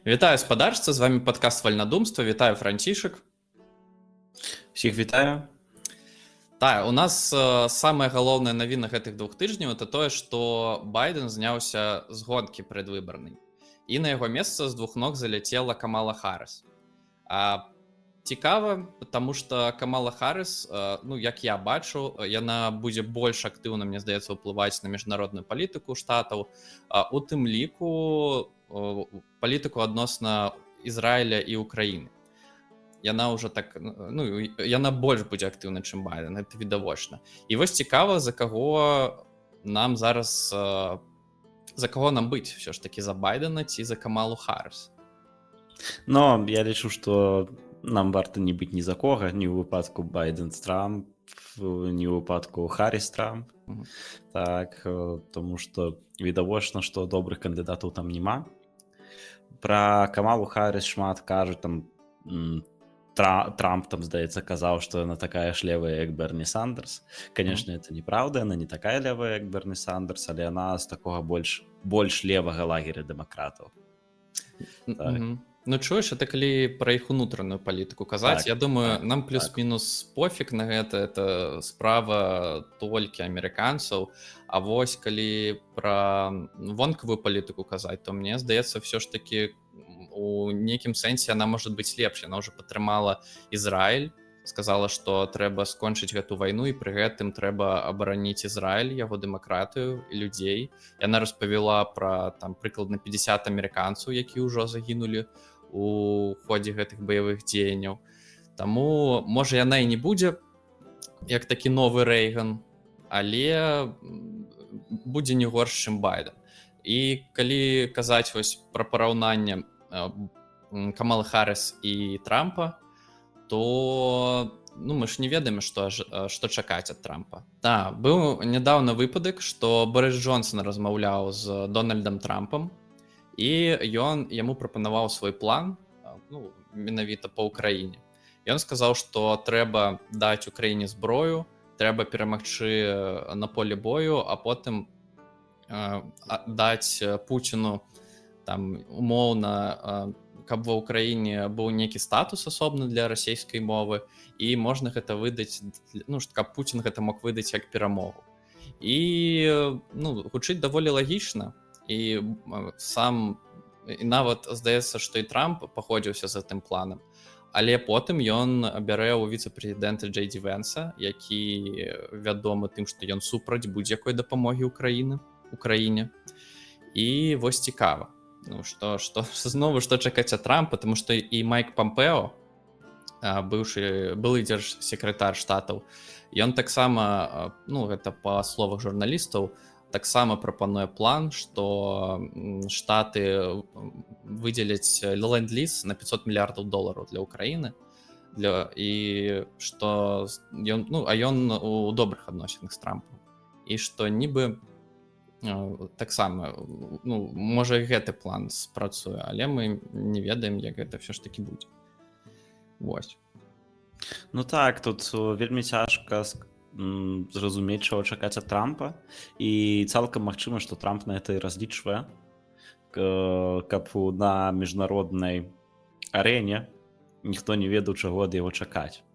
Вітаю спадарства, з вами падкаст вальнадумства. Вітаю Францішак. Всіх вітаю. Так, у нас самая галоўная навіна гэтых 2 тыжняў это тое, што Байден зняўся з гонкі прадвыбарнай. І на яго месца з 2 ног заляцела Камала Харріс. Цікава, потому што Камала Харріс, як я бачу, яна будзе больш актыўна, мне здаецца, ўплываць на міжнародную палітыку штатаў, у тым ліку палітыку адносна Ізраіля і Украіны. Яна ўжо так, яна больш будзе актыўна, чым Байден, гэта відавочна. І вось цікава, за каго нам зараз, за каго нам быць ўсё ж такі, за Байдена ці за Камалу Харріс? Но я лічу, што нам варта не быць ні за кога, ні ў выпадку Байден-Трамп, ні ў выпадку Харріс-Трамп. Так, тому што відавочна, што добрых кандыдатаў там няма. Пра Камалу Харріс шмат кажуць, там Трамп, там, здаецца, казаў, што яна такая ж левая, як Берні Сандерс. Канешне, это неправда, яна не такая левая, як Берні Сандерс, але яна з такога больш левага лагеря дэмакратаў. Так. Чуеш, это калі пра іх унутраную палітыку казаць, Так, я думаю, так, нам плюс-мінус пофіг на гэта, это справа толькі амерыканцаў, а вось калі пра вонкавую палітыку казаць, то мне здаецца, ўсё ж такі у нейкім сэнсе яна можа быць лепш, яна ўжо падтрымала Ізраіль, сказала, што трэба скончыць гэту вайну і пры гэтым трэба абараніць Ізраіль, яго дэмакратыю і людзей. Яна распавяла пра там прыкладна 50 амерыканцаў, якія ўжо загінулі у ходзе гэтых баявых дзеянняў. Таму, можа, яна і не будзе як такі новы Рэйган, але будзе не горш, чым Байден. І калі казаць вось пра параўнанне Камалы Харріс і Трампа, то мы ж не ведаем, што чакаць ад Трампа. Так, быў нядаўна выпадак, што Борис Джонсон размаўляў з Дональдам Трампам, і ён яму прапанаваў свой план, менавіта па Ўкраіне. Ён сказаў, што трэба даць Украіне зброю, трэба перамагчы на поле бою, а потым даць Пуціну там умоўна, каб ва Ўкраіне быў нейкі статус асобны для расійскай мовы, і можна гэта выдаць, каб Пуцін гэта мог выдаць як перамогу. І гучыць даволі лагічна, і нават здаецца, што і Трамп паходзіўся за тым планам, але потым ён бярэ ў віцэ-прэзідэнта Джей Ді Венса, які вядомы тым, што ён супраць будзе-якой дапамогі Украіне. І вось цікава, знову што чакаць ад Трампа, тому што і Майк Пампео, былы дзяржсекратар штатаў, ён таксама, гэта па словах журналістаў, таксама прапануе план, што штаты выдзеляць ленд-ліз на $500 мільярдаў для Украіны, і што ён у добрых адносінах з Трампам, і што нібы таксама, можа і гэты план спрацуе, але мы не ведаем, як гэта ўсё ж такі будзе. Вось. Так, тут вельмі цяжка зразумець, чаго чакаць ад Трампа, і цалкам магчыма, што Трамп на гэта і разлічвае, каб на міжнароднай арэне ніхто не ведаў, чаго ад яго чакаць.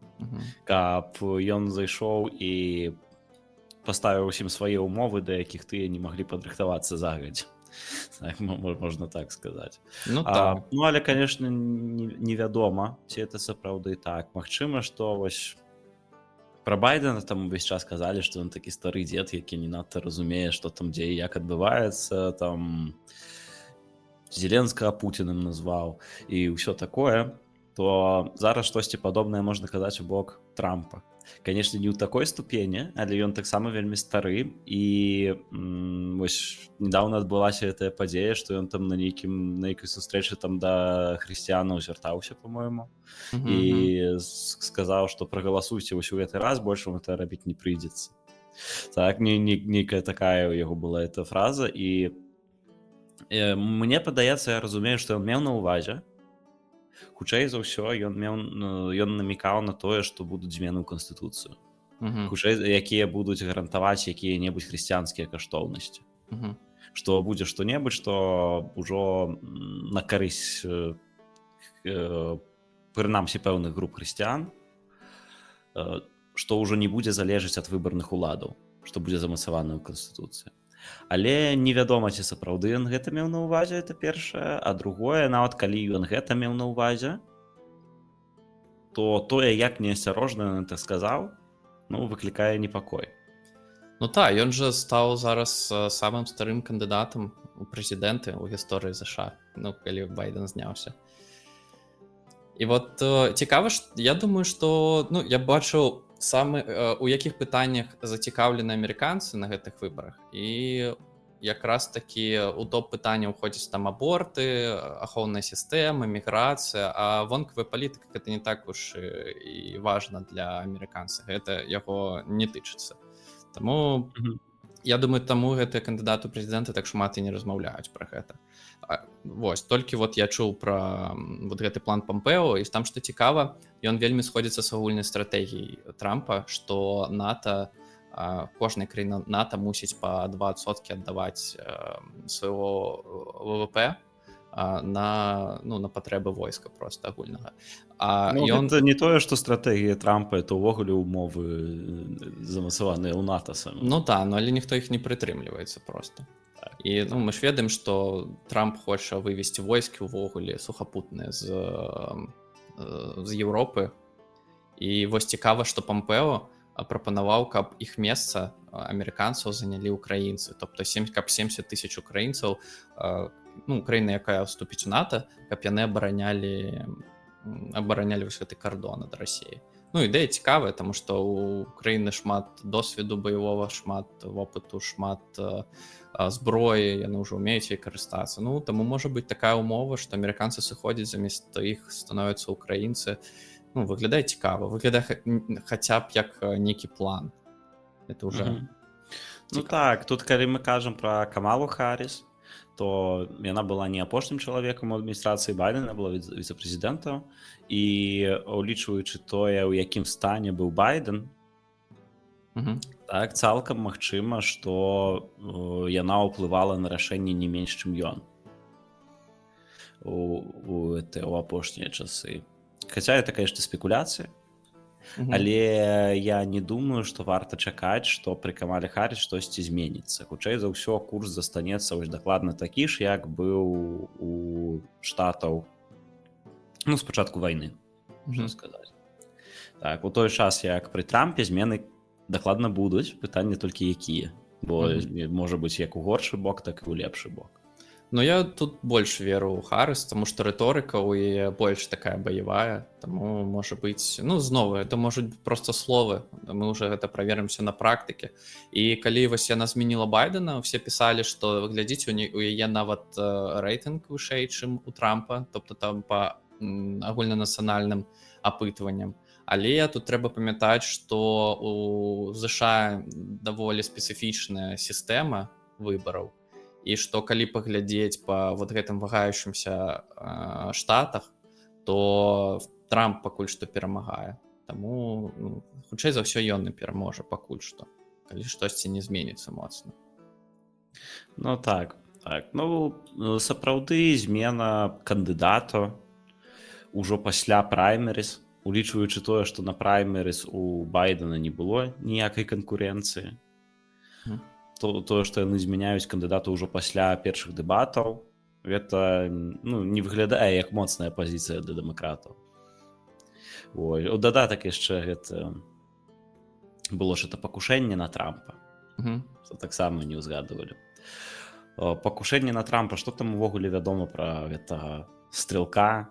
Каб ён зайшоў і паставіў усім свае ўмовы, да якіх тыя не маглі падрыхтавацца загадзя. Так, можна так сказаць. Але, канешне, невядома, ці это сапраўды так. Магчыма, што вось пра Байдена там увесь час казалі, што ён такі стары дзед, які не надта разумее, што там дзе і як адбываецца, там Зеленскага Пуціным назваў і ўсё такое, то зараз штосьці падобнае можна казаць у бок Трампа. Канешне, не ў такой ступені, але ён таксама вельмі стары, і вось недаўна адбылася гэтая падзея, што ён там на нейкай сустрэчы там да хрысціянаў звяртаўся, па-мойму, і сказаў, што прагаласуйце вось у гэты раз, больш вам гэта рабіць не прыйдзецца. Так, нейкая такая ў яго была эта фраза, і мне падаецца, я разумею, што ён меў на ўвазе. Хутчэй за ўсё, ён намікаў на тое, што будуць змены ў Канстытуцыю. Хутчэй, якія будуць гарантаваць якія-небудзь хрысціянскія каштоўнасці. што будзе што-небудзь, што ўжо на карысць прынамсі пэўных груп хрысціян, што ўжо не будзе залежыць ад выбарных уладаў, што будзе замацавана ў канстытуцыі. Але невядома, ці сапраўды ён гэта меў на ўвазе, это першае, а другое, нават калі ён гэта меў на ўвазе, то тое, як неасцярожна ён так сказаў, ну, выклікае непакой. Ну так, ён жа стаў зараз самым старым кандыдатам у прэзідэнты ў гісторыі ЗША, ну, калі Байден зняўся. І вот цікава, я думаю, што, ну, я бачыў у якіх пытаннях зацікаўлены амерыканцы на гэтых выбарах, і якраз такі у топ пытання ўходзяць там аборты, ахоўная сістэма, міграцыя, а вонкавая палітыка гэта не так уж і важна для амерыканца, гэта яго не тычыцца. Таму я думаю, таму гэтыя кандыдаты ў прэзідэнты так шмат і не размаўляюць пра гэта. Вось, толькі вот я чуў пра вот гэты план Помпео, і там, што цікава, ён вельмі сходзіцца з агульнай стратэгіяй Трампа, што НАТО, кожная краіна НАТО мусіць па 2% аддаваць свайго ВВП на патрэбы войска проста агульнага. Гэта не тое, што стратэгія Трампа, это ўвогуле умовы замацаваныя ў НАТО самі. Ну так, але ніхто іх не прытрымліваецца проста. І мы ж ведаем, што Трамп хоча вывесці войскі ўвогуле сухапутныя з Еўропы. І вось цікава, што Помпео прапанаваў, каб іх месца амерыканцаў занялі ўкраінцы. Тобто каб 70 тысяч украінцаў, краіна, якая вступіць у НАТО, каб яны абаранялі вось гэты кардон ад Расіі. Ну, ідэя цікавая, таму што ў Украіны шмат досведу баявога, шмат вопыту, шмат зброі, яны ўжо ўмеюць ёй карыстацца. Ну, таму можа быць такая ўмова, што амерыканцы сыходзяць, замест іх становяцца ўкраінцы. Ну, выглядае цікава, выглядае хаця б як нейкі план. Это уже Ну так, тут калі мы кажам пра Камалу Харріс, то яна была не апошнім чалавекам у адміністрацыі Байдена, была віцэ-прэзідэнтам, і улічваючы тое, у якім стане быў Байден, так, цалкам магчыма, што яна ўплывала на рашэнне не менш, чым ён у апошнія часы. Хаця это, конечно, спекуляцыя, але я не думаю, што варта чакаць, што пры Камале Харріс штосьці зменіцца. Хутчэй за ўсё, курс застанецца вось дакладна такі ж, як быў у Штатаў, ну, з пачатку вайны, можна сказаць. Так, у той час, як пры Трампе, змены дакладна будуць, пытанне толькі якія, бо можа быць як у горшы бок, так і ў лепшы бок. Ну, я тут больш веру ў Харріс, таму што рыторыка ў яе больш такая баявая, таму, можа быць, ну, зноў, это можуць проста словы, мы ўжо гэта праверымся на практыке. І калі вось яна змяніла Байдена, усе пісалі, што, глядзіце, у яе нават рэйтынг вышэй, чым у Трампа, тобто там па агульнанацыянальным апытванням. Але тут трэба памятаць, што у ЗША даволі спецыфічная сістэма выбараў, і што калі паглядзець па вот гэтым вагаючымся штатах, то Трамп пакуль што перамагае. Таму, хутчэй за ўсё, ён і пераможа пакуль што, калі штосьці не зменіцца моцна. Ну так. Ну, сапраўды змена кандыдата ўжо пасля праймерыс, улічваючы тое, што на праймерыс у Байдена не было ніякай канкурэнцыі. Тое, што яны змяняюць кандыдата ўжо пасля першых дэбатаў, гэта не выглядае як моцная пазіцыя для дэмакратаў. У дадатак яшчэ гэта было ж это пакушэнне на Трампа. Таксама не ўзгадывалі. Пакушэнне на Трампа, што там увогуле вядома пра гэтага стрэлка,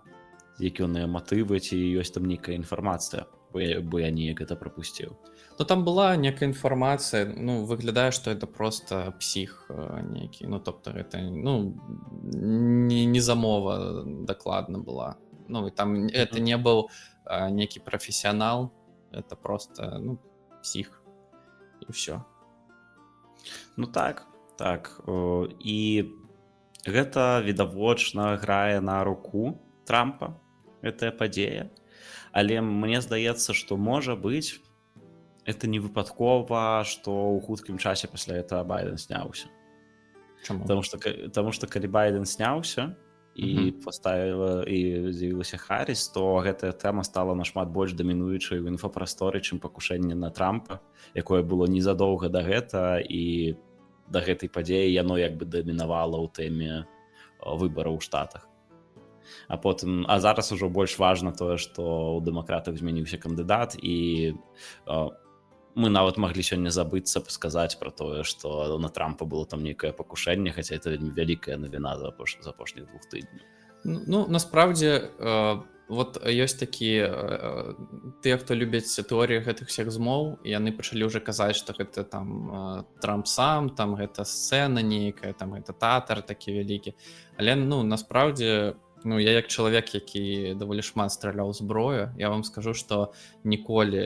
якія матывы, ці ёсць там нейкая інфармацыя, бо я неяк гэта прапусціў. Ну, там была некая інфармацыя, ну, выглядае, што это проста псіх нейкі, ну, тобто гэта, ну, не замова дакладна была. Ну, і там это не быў нейкі прафесіянал, это проста, ну, псіх, і ўсё. Ну, так. І гэта відавочна грае на руку Трампа, гэтая падзея, але мне здаецца, што можа быць, это не выпадкова, што ў хуткім часе пасля этого Байден сняўся. Чаму? Таму што калі Байден сняўся і паставіла і з'явілася Харріс, то гэтая тэма стала нашмат больш дамінуючай у інфапрасторы, чым пакушэнне на Трампа, якое было незадоўга да гэта, і да гэтай падзеі яно як бы дамінавала ў тэме выбараў у Штатах. А зараз ужо больш важна тое, што ў дэмакратах змяніўся кандыдат, і мы нават маглі сёння забыцца сказаць пра тое, што на Трампа было там нейкае пакушэнне, хаця это вельмі вялікая навіна за апошніх 2 тыдняў. Ну, насправдзе, вот ёсць такія тыя, хто любяць тэорыі гэтых всех змоў, і яны пачалі ўжо казаць, што гэта там Трамп сам, там гэта сцэна нейкая, там гэта татар такі вялікі. Але ну насправдзе, ну я як чалавек, які даволі шмат страляў зброю, я вам скажу, што ніколі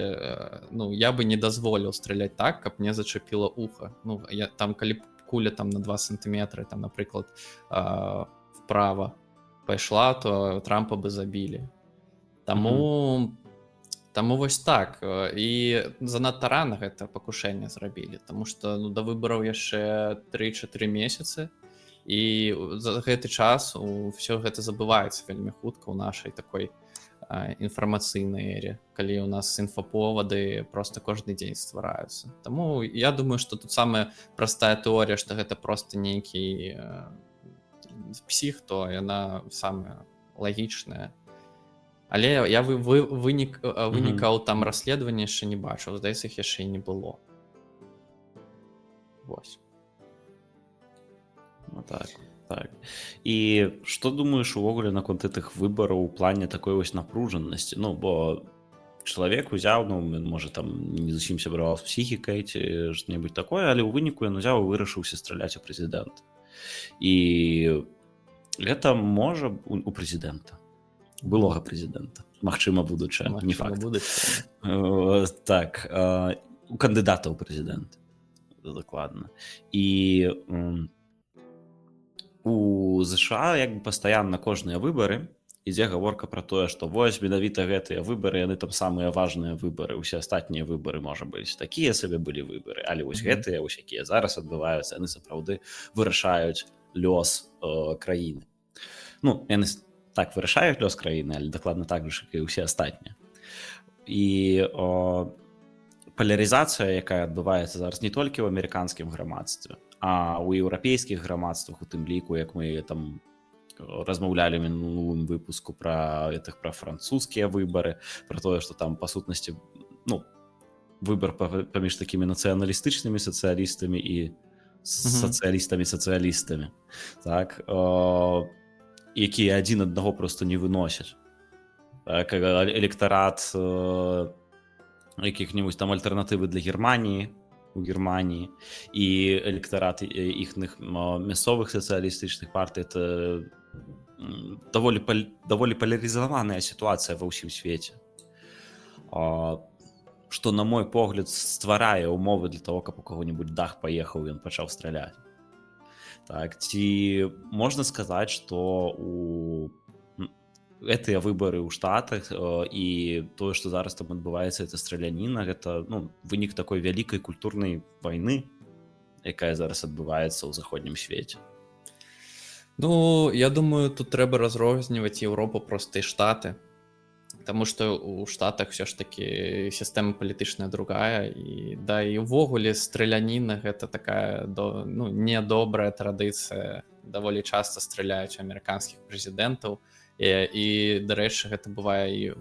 я бы не дазволіў страляць так, каб мне зачапіла уха. Ну там калі куля там на 2 сантыметры, там напрыклад вправа пайшла, то Трампа бы забілі. Таму вось так. І занадта рана гэта пакушэнне зрабілі, таму што да выбараў яшчэ 3-4 месяцы, і за гэты час ўсё гэта забываецца вельмі хутка ў нашай такой інфармацыйнай эре, калі ў нас інфаповады просто кожны дзень ствараюцца. Таму я думаю, што тут самая простая тэорыя, што гэта просто нейкі псіх, то яна самая лагічная. Але я вынікаў там расследавання яшчэ не бачыў, здаецца, іх яшчэ і не было. Вось. Ну так. І што думаеш увогуле наконт гэтых выбараў у плане такой вось напружанасці? Ну, бо чалавек узяў, ну, можа, там не зусім сябраваў з псіхікай ці што-небудзь такое, але ў выніку ён узяў і вырашыўся страляць у прэзідэнта. І гэта можа у прэзідэнта, былога прэзідэнта, магчыма, будучага, не факт. Так, у кандыдата ў прэзідэнта, дакладна. І у ЗША як бы пастаянна кожныя выбары ідзе гаворка пра тое, што вось менавіта гэтыя выбары, яны там самыя важныя выбары, усе астатнія выбары, можа быць, такія сабе былі выбары, але вось гэтыя, вось якія зараз адбываюцца, яны сапраўды вырашаюць лёс краіны. Ну, яны так вырашаюць лёс краіны, але дакладна так жа, як і ўсе астатнія. І палярызацыя, якая адбываецца зараз не толькі ў амерыканскім грамадстве, а ў еўрапейскіх грамадствах, у тым ліку, як мы там размаўлялі ў мінулым выпуску пра французскія выбары, пра тое, што там па сутнасці, ну, выбар паміж такімі нацыяналістычнымі сацыялістамі і сацыялістамі, так, якія адзін аднаго проста не выносяць. Так, электарат якіх-небудзь там альтэрнатывы для Германіі, у Германії, і електарат їхніх мясцовых сацыялістычных партый, это даволі палярызаваная сітуацыя ва ўсім свеце, што, на мой погляд, стварае ўмовы для того, каб у каго-небудзь дах паехаў і ён пачаў страляць. Так, ці можна сказаць, што у гэтыя выбары ў Штатах і тое, што зараз там адбываецца, это страляніна, гэта, ну, вынік такой вялікай культурнай вайны, якая зараз адбываецца ў заходнім свеце. Ну, я думаю, тут трэба разрозніваць Еўропу проста і Штаты, таму што ў Штатах все ж таки сістэма палітычная другая, і да і ўвогуле страляніна гэта такая недобрая традыцыя, даволі часта страляюць у амерыканскіх прэзідэнтаў. І, дарэчы, гэта бывае і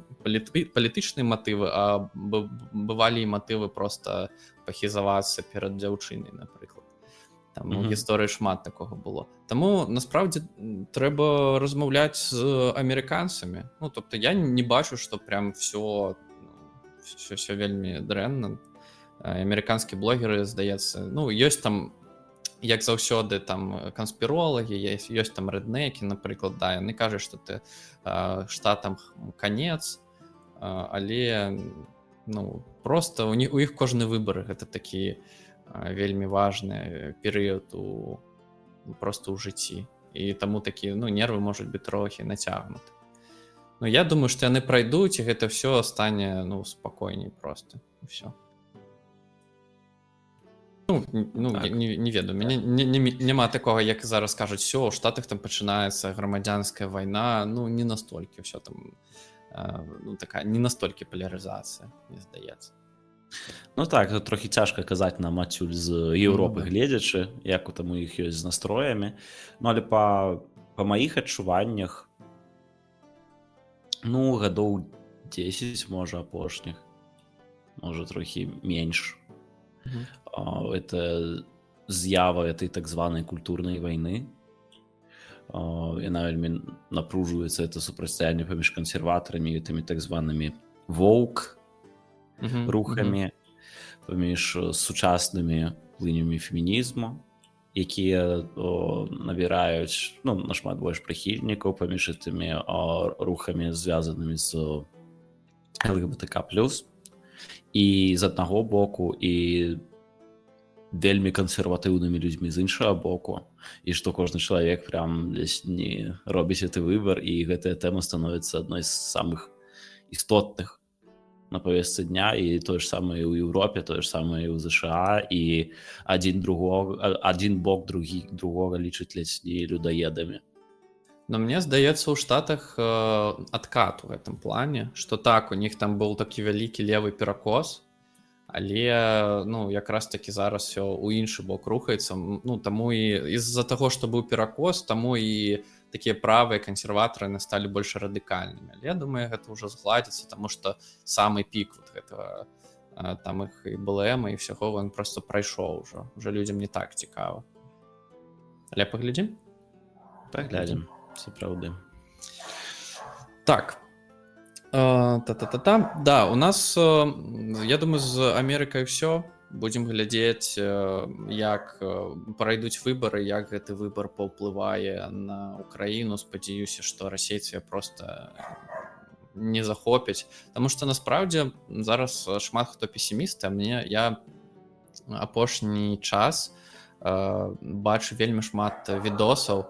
палітычныя матывы, а бывалі і матывы проста пахізавацца перад дзяўчынай, напрыклад. Там у гісторыі шмат такога было. Таму, насправдзе, трэба размаўляць з амерыканцамі. Ну, тобто, я не бачу, што прям все вельмі дрэнна. Амерыканскія блогеры, здаецца, ну, ёсць там, як заўсёды, там канспіролагі, ёсць там рэднекі, напрыклад, да, яны кажуць, што ты штатам канец, але, ну, проста у іх кожны выбар гэта такі вельмі важны перыяд просто ў жыцці, і таму такі, ну, нервы можуць быць трохі нацягнуты. Ну, я думаю, што яны прайдуць, і гэта ўсё стане, ну, спакойней проста, і ўсё. Я не ведаю, мяне няма такога, як зараз кажуць, все, у Штатах там пачынаецца грамадзянская вайна, не настолькі ўсё там, такая не настолькі палярызацыя, мне здаецца. Ну так, тут трохі цяжка казаць нам адсюль з Еўропы да. гледзячы, як у там у іх ёсць з настроямі. Але па маіх адчуваннях, гадоў 10, можа, апошніх, можа, трохі менш. Мгм. Это з'ява этой так званай культурнай вайны. Яна вельмі напружваецца, это супрацьстаянне паміж кансерватарамі і тымі так званымі воўк Мгм. рухамі, паміж сучаснымі плынямі фемінізму, якія набіраюць нашмат больш прыхільнікаў, паміж тымі рухамі, звязанымі з ЛГБТК+. І з аднаго боку, і вельмі кансерватыўнымі людзьмі з іншага боку, і што кожны чалавек прям не робіць гэты выбар, і гэтая тэма становіцца адной з самых істотных на павестцы дня, і тое ж самае ў Еўропе, тое ж самае ў ЗША, і адзін бок другога лічыць ледзь не людаедамі. Но мне здаецца, у Штатах адкат у гэтым плане, што так, у них там быў такі вялікі левы перакос, але якраз такі зараз все у іншы бок рухаецца, таму і з-за таго, што быў перакос, таму і такія правыя кансерватары сталі больш радыкальнымі. Але я думаю, гэта ўжо згладзіцца, таму што самы пік вот гэтага там іх і БЛМ і ўсяго ён просто прайшоў уже людзям не так цікава. Але паглядзім? Паглядзім, сапраўды. Так. Да, у нас, я думаю, з Амерыкай все. Будзем глядзець, як пройдуць выбары, як гэты выбар паўплывае на Украіну. Спадзяюся, што расейцы просто не захопяць. Таму што насправдзе зараз шмат хто песімісты, я апошні час бачу вельмі шмат відосаў,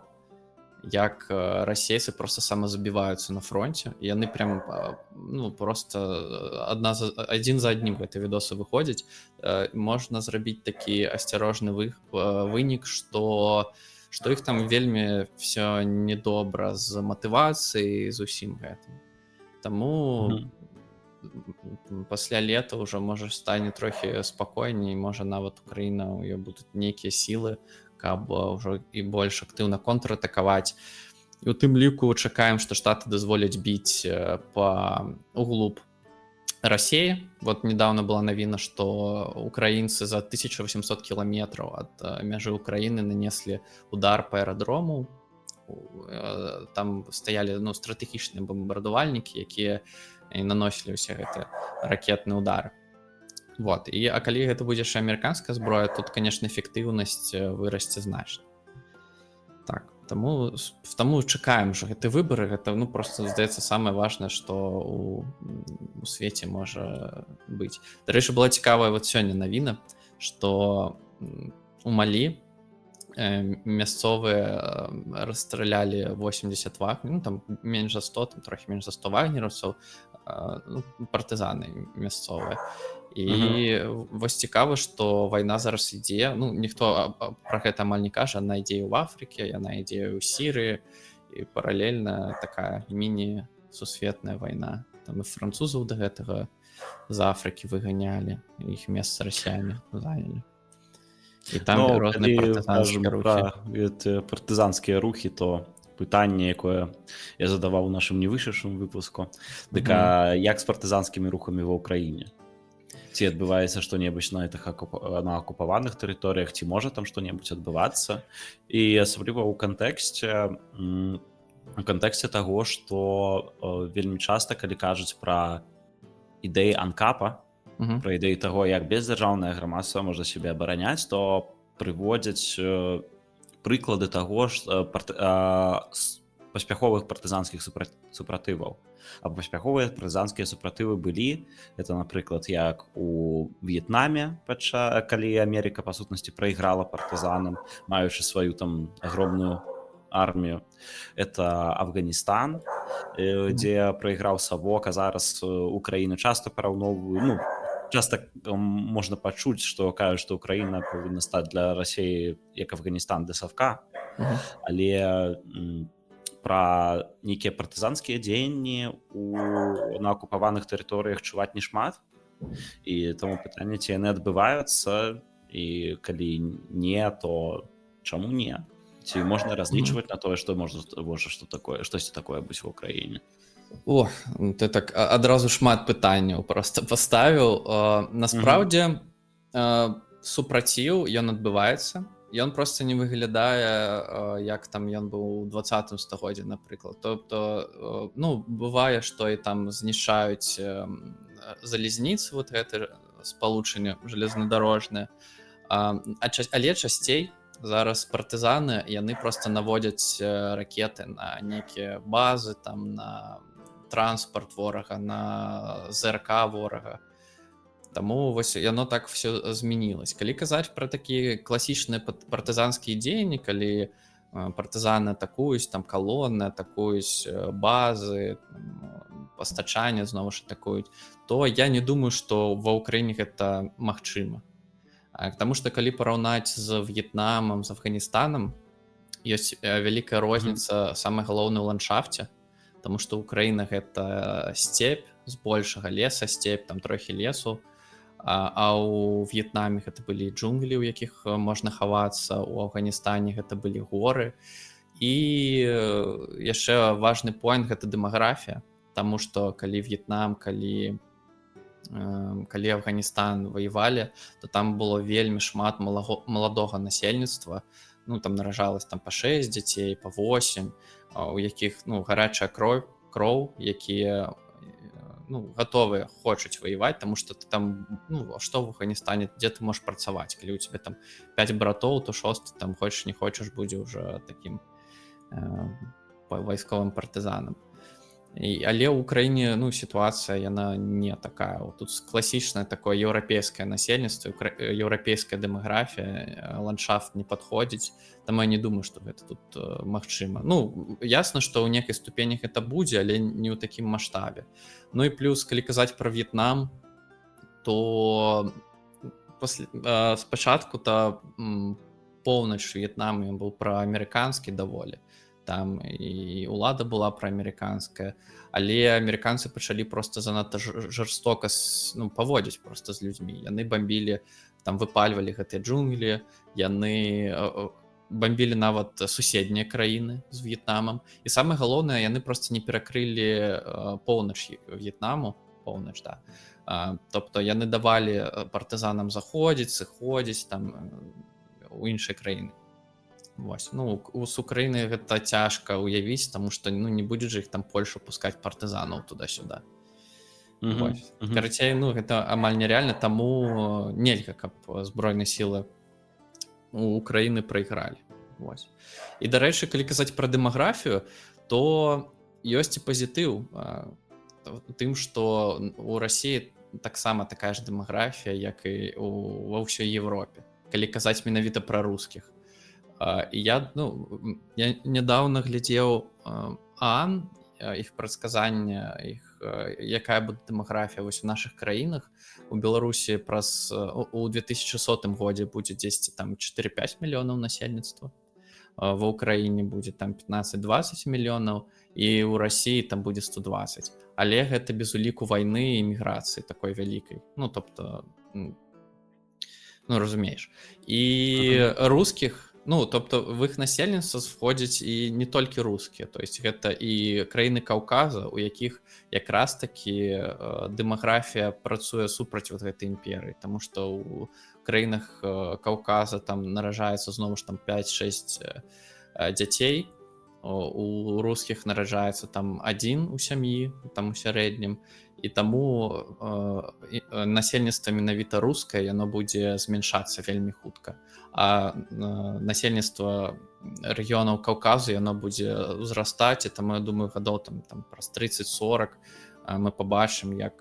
як расейцы просто самазабіваюцца на фронте. Яны прям просто адзін за адным гэты відосы выходзяць. Можна зрабіць такі асцярожны вынік, што іх там вельмі все недобра з матывацыяй, з усім гэтым. Таму пасля лета ўжо можа стане трохі спакойней, можа нават Украіна, у ёй будуць нейкія сілы, каб ўжо і больш актыўна контратакаваць. І у тым ліку чакаем, што Штаты дазволяць біць углуб Расіі. Вот недавно была навіна, што украінцы за 1800 кіламетраў ад мяжы Украіны нанеслі удар па аэрадрому. Там стаялі стратэгічныя бомбардавальнікі, якія наносілі ўсе гэтыя ракетныя удары. Вот. А калі гэта будзе яшчэ амерыканская зброя, тут, конечно, эфектыўнасць вырасце значна. Так, таму чакаем, што гэты выбары, гэта просто здаецца самае важнае, што у свеце можа быць. Дарэчы, была цікавая вот сёння навіна, што у Малі мясцовыя расстралялі 80 вагнераў, там менш за 100, там трохі менш за 100 вагнераўцаў, партызаны мясцовыя. І вось цікава, што вайна зараз ідзе, ніхто пра гэта амаль не кажа, яна ідзе ў Афрыке, яна ідзе ў Сірыі, і паралельна такая міні-сусветная вайна. Там і французаў да гэтага з Афрыкі выганялі, іх месца расіяне занялі. І там розныя партызанскія рухі. Партызанскія рухі, то пытанне, якое я задаваў у нашым невышэйшым выпуску, дык як з партызанскімі рухамі ва ўкраіне? Ці адбываецца што-небудзь на акупаваных тэрыторыях, ці можа там што-небудзь адбывацца? І асабліва ў кантэксце таго, што вельмі часта, калі кажуць пра ідэі анкапа, пра ідэі таго, як бездзяржаўнае грамадства можа сябе абараняць, то прыводзяць прыклады таго, што паспяховых партызанскіх супратываў. А паспяховыя партызанскія супратывы былі, это, напрыклад, як у В'етнаме, калі Амерыка, па сутнасці, прайграла партызанам, маючы сваю там агромную армію. Это Афганістан, дзе прайграў Савок, а зараз Украіну часта параўноўваю, часта можна пачуць, што кажуць, што Украіна павінна стаць для Расіі як Афганістан для Савка, але пра нейкія партызанскія дзеянні на акупаваных тэрыторыях чуваць не шмат, і таму пытанне, ці яны адбываюцца, і калі не, то чаму не? Ці можна разлічваць на тое, што можа штосьці такое быць ва ўкраіне? О, ты так адразу шмат пытанняў просто паставіў. Насправдзе супраціў ён адбываецца, ён просто не выглядае як там ён быў у 20 стагоддзі, напрыклад. Тобто, ну, бывае, што і там знішчаюць залезніцы, вот гэта спалучэнне жалезнадорожнае, але часцей зараз партызаны, яны просто наводзяць ракеты на нейкія базы, там на транспорт ворага, на ЗРК ворага. Таму вось яно так все змянілось. Калі казаць пра такія класічныя партызанскія дзеянні, калі партызаны атакуюць, там калоны атакуюць базы, пастачанне зноў ж атакуюць, то я не думаю, што ва ўкраіне гэта магчыма. Таму што калі параўнаць з В'етнамам, з Афганістанам, ёсць вялікая розніца, самае галоўнае ў ландшафце, таму што Украіна гэта сцепь, збольшага леса сцепь, там трохі лесу, а ў В'етнаме гэта былі джунглі, у якіх можна хавацца, у Афганістане гэта былі горы. І яшчэ важны поінт — гэта дэмаграфія, таму што калі В'етнам, калі Афганістан ваявалі, то там было вельмі шмат маладога насельніцтва, ну там наражалась там па 6 дзяцей, па 8, у якіх, ну, гарачая кроў, якія, ну, гатовыя, хочуць ваяваць, таму што ты там, ну, што в Афганістане, дзе ты можаш працаваць, калі у цябе там 5 братоў, то 6 там хочаш не хочаш будзе ўжо такім вайсковым партызанам. Але ў Украіне, ну, сітуацыя яна не такая. Тут класічнае такое еўрапейскае насельніцтва, еўрапейская дэмаграфія, ландшафт не падходзіць, таму я не думаю, што гэта тут магчыма. Ну, ясна, што ў нейкай ступені гэта будзе, але не ў такім маштабе. Ну і плюс, калі казаць пра В'етнам, то спачатку-то поўнач В'етнаму ён быў праамерыканскі даволі. Там і ўлада была праамерыканская, але амерыканцы пачалі просто занадта жорстока паводзіць просто з людзьмі. Яны бамбілі, там выпальвалі гэтыя джунглі, яны бамбілі нават суседнія краіны з В'етнамам. І самае галоўнае, яны просто не перакрылі поўнач В'етнаму, поўнач, да. Тобто яны давалі партызанам заходзіць, сыходзіць там у іншыя краіны. Вось. Ну, з Украіны гэта цяжка ўявіць, таму што, ну, не будзе ж іх там Польшу пускаць партызанаў туда-сюда. Карацей, ну, гэта амаль нереальна, таму нельга, каб збройныя сілы у Украіны прайгралі. Вось. І, дарэчы, калі казаць пра дэмаграфію, то ёсць і пазітыў тым, што у Расіі таксама такая ж дэмаграфія, як і ва ўсёй Европе. Калі казаць менавіта пра рускіх. Я нядаўна глядзеў ААН, іх прадказання, якая будзе дэмаграфія вось у нашых краінах. У Беларусі у 2100 годзе будзе 10 там 4-5 мільёнаў насельніцтва, ва ўкраіне будзе там 15-20 мільёнаў, і ў Расіі там будзе 120. Але гэта без уліку вайны і міграцыі такой вялікай. Ну, тобто, ну, разумееш. І рускіх, ну, тобто в іх насельніцтва входзяць і не толькі рускія, то есть гэта і краіны Каўказа, у якіх якраз такі дэмаграфія працуе супраць вот гэтай імперыі, таму што ў краінах Каўказа там наражаецца зноў ж там 5-6 дзяцей, у рускіх наражаецца там 1 у сям'і, там у сярэднім, і таму насельніцтва менавіта рускае, яно будзе змяншацца вельмі хутка. А насельніцтва рэгіёнаў Каўказу, яно будзе ўзрастаць, і таму, я думаю, гадоў там праз 30-40 мы пабачым, як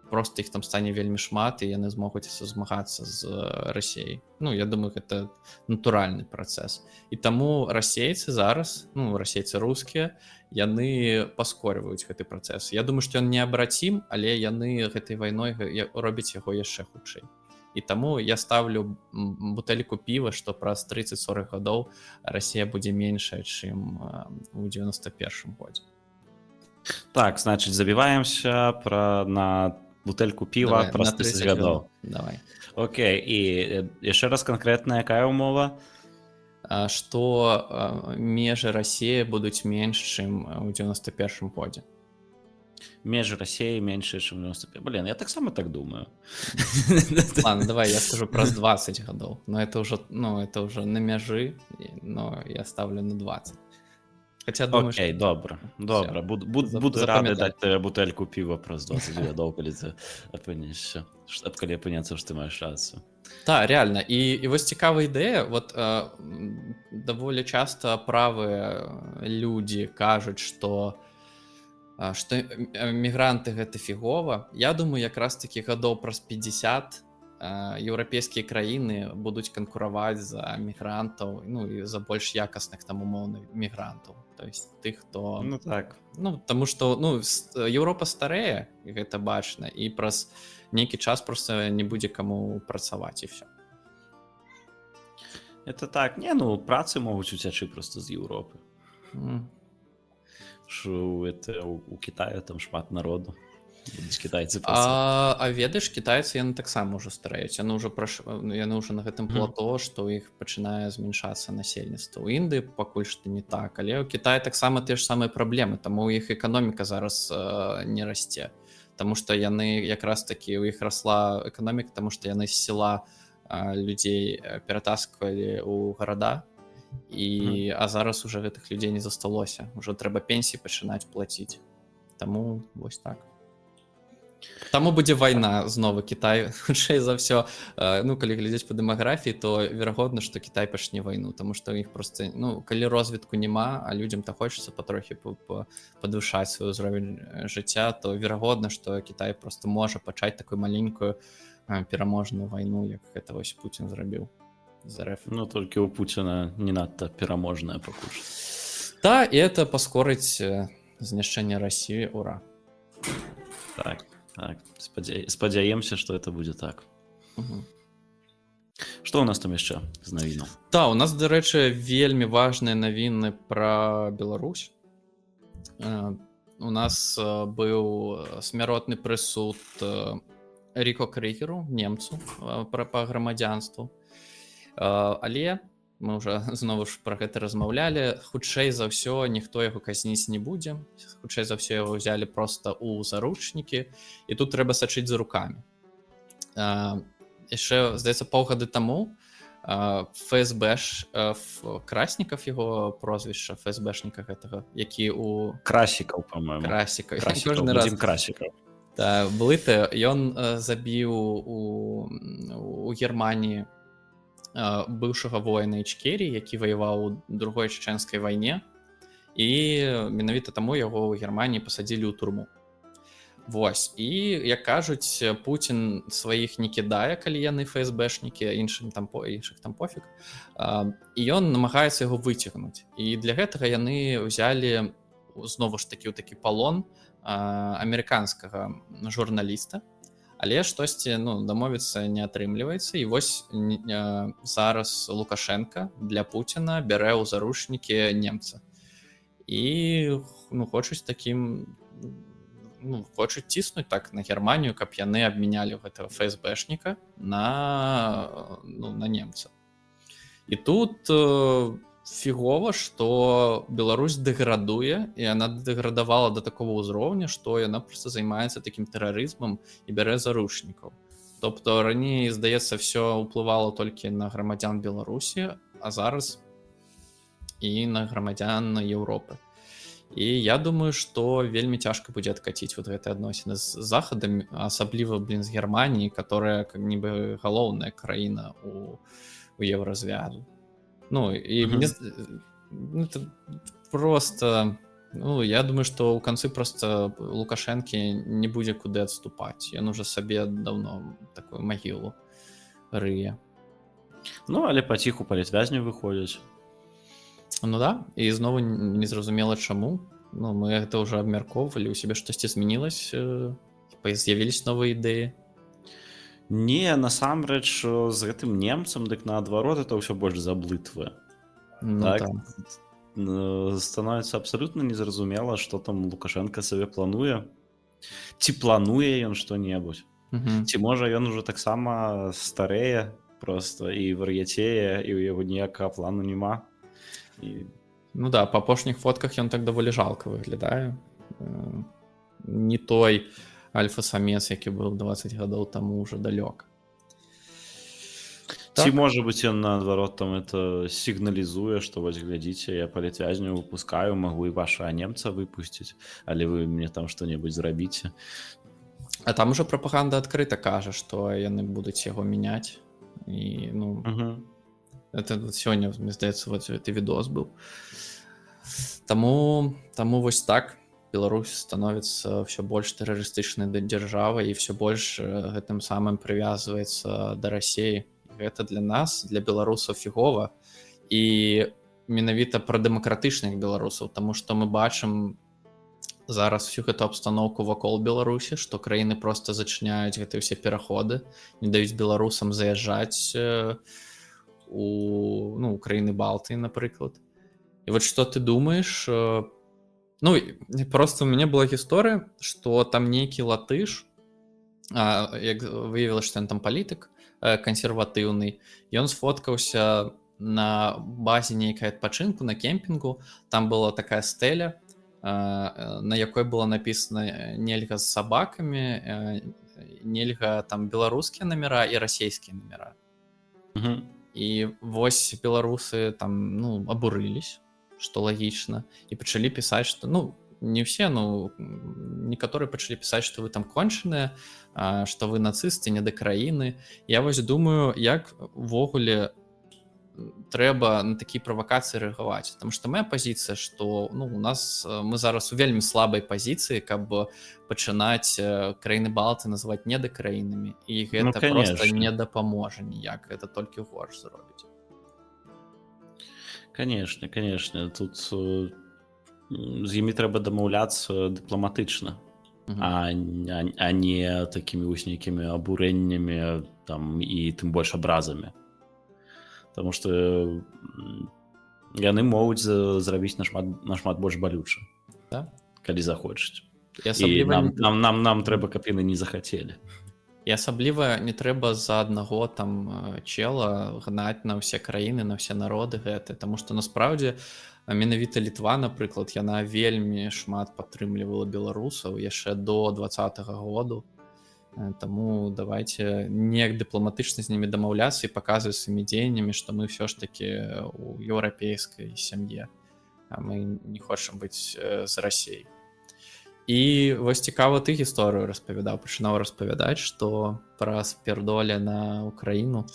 просто іх там стане вельмі шмат і яны змогуць змагацца з Расіяй. Ну я думаю гэта натуральны працэс, і таму расейцы зараз, ну расейцы рускія, яны паскорваюць гэты працэс. Я думаю што ён неабрацім, але яны гэтай вайной робяць яго яшчэ хутчэй. І таму я ставлю бутэльку піва, што праз 30-40 гадоў Расія будзе меншая, чым у 91 годзе. Так, значыць, забіваемся на бутэльку піва праз 30 гадоў. Давай. Окей, і яшчэ раз канкрэтна, якая ўмова? Што межы Расіі будуць менш, чым у 91 годзе. Межы Расіі меншыя, чым 95. Блин, я таксама так думаю. Ладно, давай я скажу праз 20 гадоў. Но это уже на мяжы, но я ставлю на 20. Хотя думаю, окей, добра. Буду рады даць тебе бутэльку піва праз 20 гадоў, калі ты апынешся. Калі апынецца, што ты маеш рацыю. Да, реально. І вось цікавая ідэя, вот даволі часта правыя людзі кажуць, што мігранты гэта фігова. Я думаю, якраз такі гадоў праз 50 еўрапейскія краіны будуць канкураваць за мігрантаў, ну і за больш якасных там умоўных мігрантаў. То есть тых, хто... Ну так. Ну, таму што Еўропа старэе, і гэта бачна, і праз нейкі час просто не будзе каму працаваць, і все. Это так. Працы могуць уцячы просто з Еўропы. Що у Китаю там шмат народу. Китайцы ведаеш, кітайцы яны таксама ўжо стараюць. Яны ўжо на гэтым плато, што ў іх пачынае змяншацца насельніцтва. У Індыі пакуль што не так, але ў Кітаі таксама тыя ж самыя праблемы, таму ў іх эканоміка зараз не расце. Таму што яны якраз такі, у іх расла эканоміка, таму што яны з села людзей ператасквалі ў гарада, а зараз уже гэтых людзей не засталося. Ужо трэба пенсіі пачынаць плаціць. Таму вось так. Таму будзе вайна знову. Кітай хутчэй за ўсё, калі глядзець па дэмаграфіі, то верагодна, што Кітай пачне вайну, таму што іх проста, калі розвітку няма, а людзям-то хочацца патрохі падвышаць свой узровень жыцця, то верагодна, што Кітай просто можа пачаць такую маленькую пераможную вайну, як гэта вось Пуцін зрабіў з РФ. Толькі у Пуціна не надта пераможная пакуль. Да, і это паскорыць знішчэнне Расіі, ура. Так. Спадзяемся, што это будзе так. Што ў нас там яшчэ з навінаў? Да, у нас, дарэчы, вельмі важныя навіны пра Беларусь. У нас быў смяротны прысуд Ріко Крыгеру, немцу, па грамадзянству. Але мы ўжо знову ж пра гэта размаўлялі. Хутчэй за ўсё ніхто яго казніць не будзе. Хутчэй за ўсё яго ўзялі проста ў заручнікі, і тут трэба сачыць за рукамі. Яшчэ, здаецца, паўгады таму ФСБ Краснікаў, яго прозвішча ФСБшніка гэтага, які у... Красікаў, па-моему. Красікаў. Вадзім Красікаў. Блыта, ён забіў у Германіі быўшага воіна Ічкері, які ваяваў у другой чеченскай вайне, і менавіта таму яго ў Германіі пасадзілі ў турму. Вось, і, як кажуць, Пуцін сваіх не кідае, калі яны ФСБшнікі, іншых там пофіг, і ён намагаецца яго выцягнуць. І для гэтага яны ўзялі знову ж такі ў такі палон амерыканскага журналіста, але штосьці дамовіцца не атрымліваецца, і вось зараз Лукашенка для Пуціна бярэ ў заручнікі немца. І хочуць такім, хочуць ціснуць так на Германію, каб яны абмянялі гэтага ФСБшніка на немца. І тут фігова, што Беларусь дэградуе, і яна дэградавала да такого ўзроўня, што яна проста займаецца такім тэрарызмам і бярэ заручнікаў. Тобто раней, здаецца, все ўплывала толькі на грамадзян Беларусі, а зараз і на грамадзян Еўропы. І я думаю, што вельмі цяжка будзе адкаціць вот гэтыя адносіны з Захадам, асабліва, з Германіі, которая как нібы галоўная краіна у Еўразвязу. І мне это просто Ну, я думаю, што ў канцы проста Лукашэнкі не будзе куды адступаць. Ён уже сабе даўно такую магілу рые. Ну, але паціху палітвязні выходзяць. Ну да, і зноwu незразумела чаму. Ну, мы гэта ўжо абмяркоўвалі, у сябе штосьці змянілася, з'явіліся новыя ідэі. Не, насамрэч з гэтым немцам, дык наадварот, это ўсё больш заблытвае. Ну, Так, так. становіцца абсалютна незразумела, што там Лукашенко сабе плануе. Ці плануе ён што-небудзь. Мгм. Ці можа ён ужо таксама старэе проста і вар'яцее, і ў яго ніякага плану няма. І... Ну да, па апошніх фотках ён так даволі жалка выглядае. Не той альфа-самец, які быў 20 гадоў таму ўжо далёк. Ці можа быць ён наадварот там это сігналізуе, што вось глядзіце, я палітвязню выпускаю, магу і вашага немца выпусціць, але вы мне там што-небудзь зрабіце. А там уже прапаганда адкрыта кажа, што яны будуць яго мяняць. І, ну, это сёння, мне здаецца, вот гэты відос быў. Таму вось так Беларусь становіцца ўсё больш тэрарыстычнай дзяржавай і ўсё больш гэтым самым прывязваецца да Расіі. Гэта для нас, для беларусаў фігова, і менавіта пра дэмакратычных беларусаў, таму што мы бачым зараз всю гэту абстаноўку вакол Беларусі, што краіны проста зачыняюць гэтыя ўсе пераходы, не даюць беларусам заязджаць у краіны Балтыі, напрыклад. І вот што ты думаеш? Ну, просто у мяне была гісторыя, што там нейкі латыш, як выявілася, што ён там палітык кансерватыўны, ён сфоткаўся на базе нейкай адпачынку, на кемпінгу, там была такая стэля, на якой было напісана нельга з сабакамі, нельга там беларускія номера і расійскія номера. І вось беларусы там, ну, абурылись, што лагічна, і пачалі пісаць, што, ну, не ўсе, ну, некаторыя пачалі пісаць, што вы там кончаныя, што вы нацысты, не да краіны. Я вось думаю, як увогуле трэба на такія правакацыі рэагаваць, потому што моя пазіцыя, што, ну, у нас мы зараз у вельмі слабай пазіцыі, каб пачынаць краіны Балты называць недакраінамі, і гэта проста не дапаможа ніяк, гэта толькі горш зробіць. Канешне, тут з імі трэба дамаўляцца дыпламатычна, а не такімі вось нейкімі абурэннямі там і тым больш абразамі. Таму што яны могуць зрабіць нашмат больш балюча, калі захочуць. І нам трэба, каб яны не захацелі. І асабліва не трэба за аднаго там чела гнаць на ўсе краіны, на ўсе народы гэты, таму што насправдзе менавіта Літва, напрыклад, яна вельмі шмат падтрымлівала беларусаў яшчэ до 2020 году. Таму давайте неяк дыпламатычна з німі дамаўляцца і паказваць сваімі дзеяннямі, што мы ўсё ж такі у еўрапейскай сям'і, а мы не хочам быць з Расіяй. І вось цікава, ты гісторыю пачынаў распавядаць, што пра спердоле на Украіну.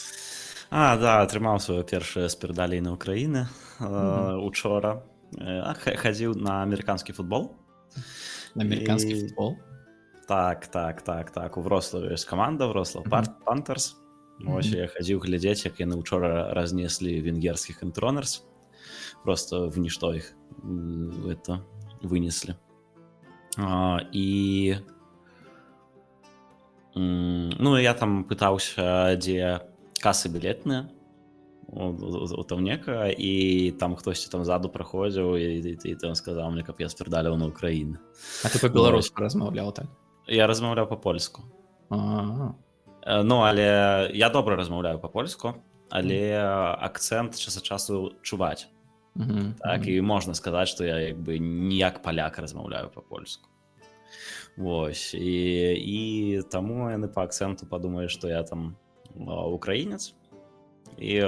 Да, атрымаў сваё першае спердалей на Украіны учора. Хадзіў на амерыканскі футбол. На амерыканскі футбол? Так. У Вроцлаве ёсць каманда Вроцлав Пантерс. Вось я хадзіў глядзець, як яны учора разнеслі венгерскіх Интронерс. Просто в нішто іх вынеслі. І ну, я там пытаўся, дзе касы білетныя у таўнека, і там хтосьці там ззаду праходзіў, і там сказаў мне, каб я спердаляў на Украіну. А ты па-беларуску размаўляў, так? Я размаўляў па-польску. Ну, але я добра размаўляю па-польску, але акцэнт час ад часу чуваць. Так, і можна сказаць, што я як бы не як паляк размаўляю па-польску. Вось, і таму яны па акцэнту падумалі, што я там украінец. І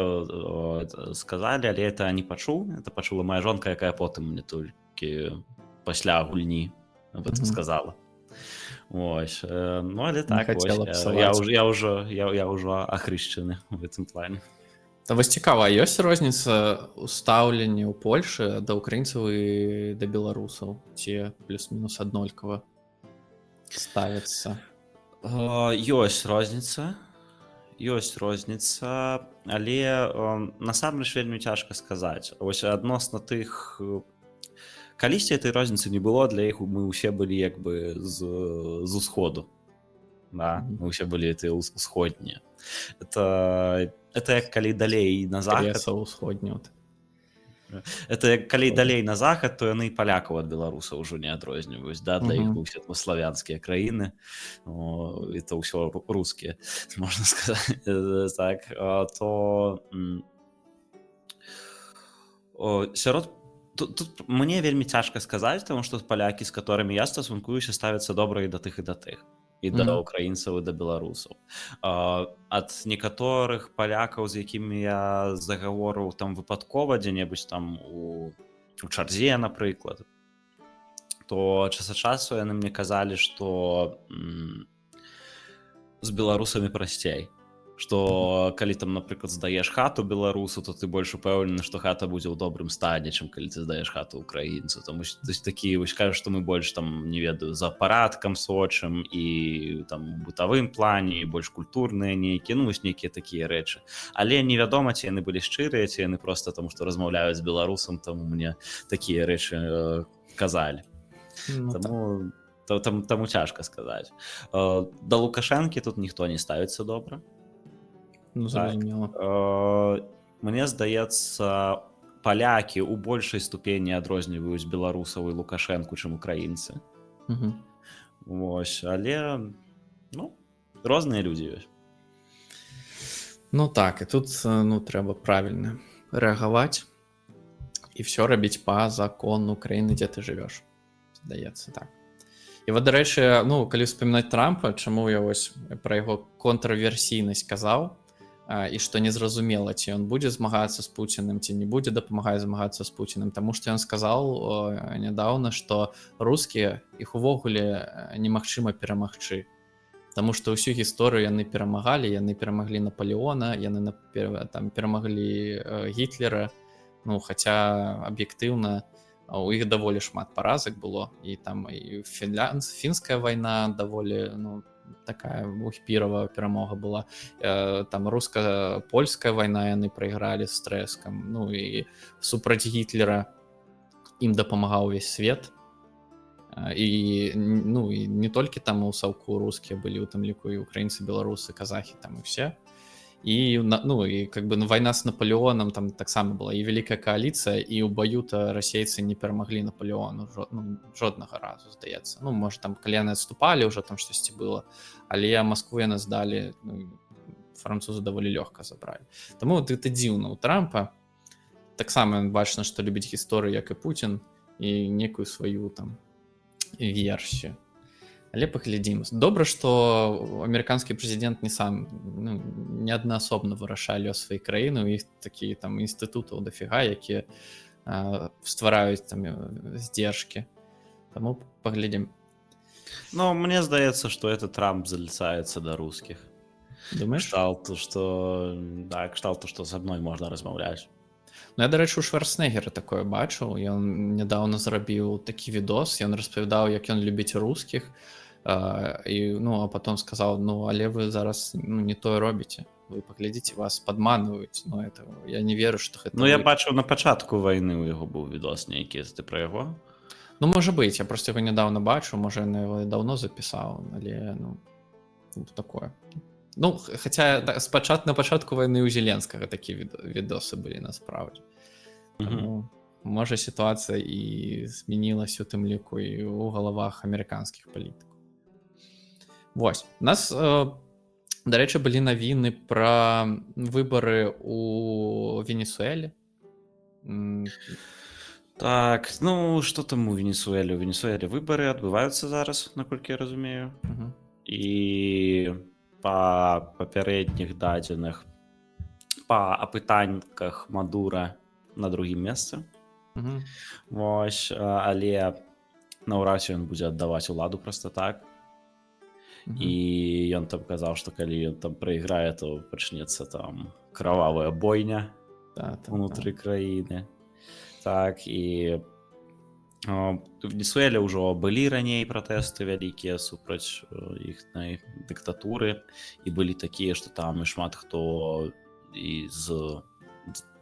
сказалі, але это не пачуў, это пачула моя жонка, якая потым мне толькі пасля гульні сказала. Вось, ну, але так, я ўжо ахрышчаны в гэтым плане. Вось цікава, ёсць розніца ў стаўленні ў Польшы да ўкраінцаў і да беларусаў, ці плюс-мінус аднолькава ставяцца? Ёсць розніца, але насамрэч вельмі цяжка сказаць. Вось адносна тых, калісьці этой розніцы не было, для іх мы ўсе былі як бы з усходу. Да, мы ўсе былі тыя усходнія. Это як калі далей на захад. Усходнюю. Это як калі далей на захад, то яны і палякаў ад беларусаў ўжо не адрозніваюць, да, для іх усе славянскія краіны, і то ўсё рускія, можна сказаць, так, то сярод тут мне вельмі цяжка сказаць, таму што палякі, з которымі я стасункуюся, ставяцца добра і да тых, і да украінцаў, і да беларусаў. Ад некаторых палякаў, з якімі я загаворыў там выпадкова дзе-небудзь там у чарзе, напрыклад, то час ад часу яны мне казалі, што з беларусамі прасцей. Што калі там, напрыклад, здаеш хату беларусу, то ты больш упэўнены, што хата будзе ў добрым стане, чым калі ты здаеш хату украінцу. Таму што такі вось кажа, што мы больш там, не ведаю, за парадкам сочым і там у бытавым плане, і больш культурныя нейкія, ну вось нейкія такія рэчы. Але невядома, ці яны былі шчырыя, ці яны проста таму, што размаўляюць з беларусам, таму мне такія рэчы казалі. Таму цяжка сказаць. Да Лукашэнкі тут ніхто не ставіцца добра. Ну, зразумела. Мне здаецца, палякі ў большай ступені адрозніваюць беларусаў і Лукашэнку, чым украінцы. Вось, але розныя людзі ёсць. Ну так, і тут трэба правільна рэагаваць і ўсё рабіць па закону краіны, дзе ты жывеш, здаецца так. І вот, дарэчы, калі ўспамінаць Трампа, чаму я вось пра яго контрверсійнасць казаў, і што незразумела, ці ён будзе змагацца з Пуціным, ці не будзе дапамагаць змагацца з Пуціным, таму што ён сказаў нядаўна, што рускія іх увогуле немагчыма перамагчы, таму што ўсю гісторыю яны перамагалі, яны перамаглі Напалеона, яны там перамаглі Гітлера, хаця аб'ектыўна у іх даволі шмат паразак было, і там і фінская вайна даволі такая ухпіравая перамога была, там руска-польская вайна яны прайгралі з трэскам, і супраць Гітлера ім дапамагаў увесь свет, і не толькі там у Саўку рускія былі, у тым ліку і украінцы, беларусы, казахі там і все. І как бы вайна з Напалеоном там таксама была і вялікая кааліцыя, і ў баю-то расейцы не перамаглі Напалеону жоднага разу, здаецца. Можа там калі яны адступалі, ўжо там штосьці было, але Маскву яны здалі, французы даволі лёгка забралі. Таму гэта дзіўна ў Трампа. Таксама бачна, што любіць гісторыю, як і Пуцін, і некую сваю там версію. Але паглядзім. Добра, што амерыканскі прэзідэнт не аднаасобна вырашае лёс сваёй краіны, у іх такі там інстытутаў дафіга, якія ствараюць там здзержкі. Таму паглядзім. Мне здаецца, што это Трамп заліцаецца да рускіх. Думаеш? Кшталту, што з адной можна размаўляць. Я, дарэчы, у Шварцэнеггера такое бачыў. Ён нядаўна зрабіў такі відос, ён распавядаў, як ён любіць рускіх, а потом сказаў, але вы зараз не тое робіце, вы паглядзіце, вас падманваюць. Я не веру, што гэта... Я бачыў на пачатку вайны ў яго быў відос нейкі, ты пра яго? Можа быць, я проста яго нядаўна бачыў, можа, я яго даўно запісаў, але такое. Хаця на пачатку вайны ў Зеленскага такі відосы былі насправді. Можа, сітуацыя і змянілася у тым ліку і ў галавах амерыканскіх палітыкаў. Вось. У нас, дарэчы, былі навіны пра выбары ў Венесуэле. Так, што там у Венесуэле? У Венесуэле выбары адбываюцца зараз, наколькі я разумею. І па папярэдніх дадзеных, па апытаннях Мадура на другім месцы. Вось, але наўрад ці ён будзе аддаваць уладу проста так. і ён там казаў, што калі ён там прайграе, то пачнецца там крававая бойня унутры краіны. Так, і в Венесуэле ўжо былі раней пратэсты вялікія супраць іхняй дыктатуры, і былі такія, што там і шмат хто і з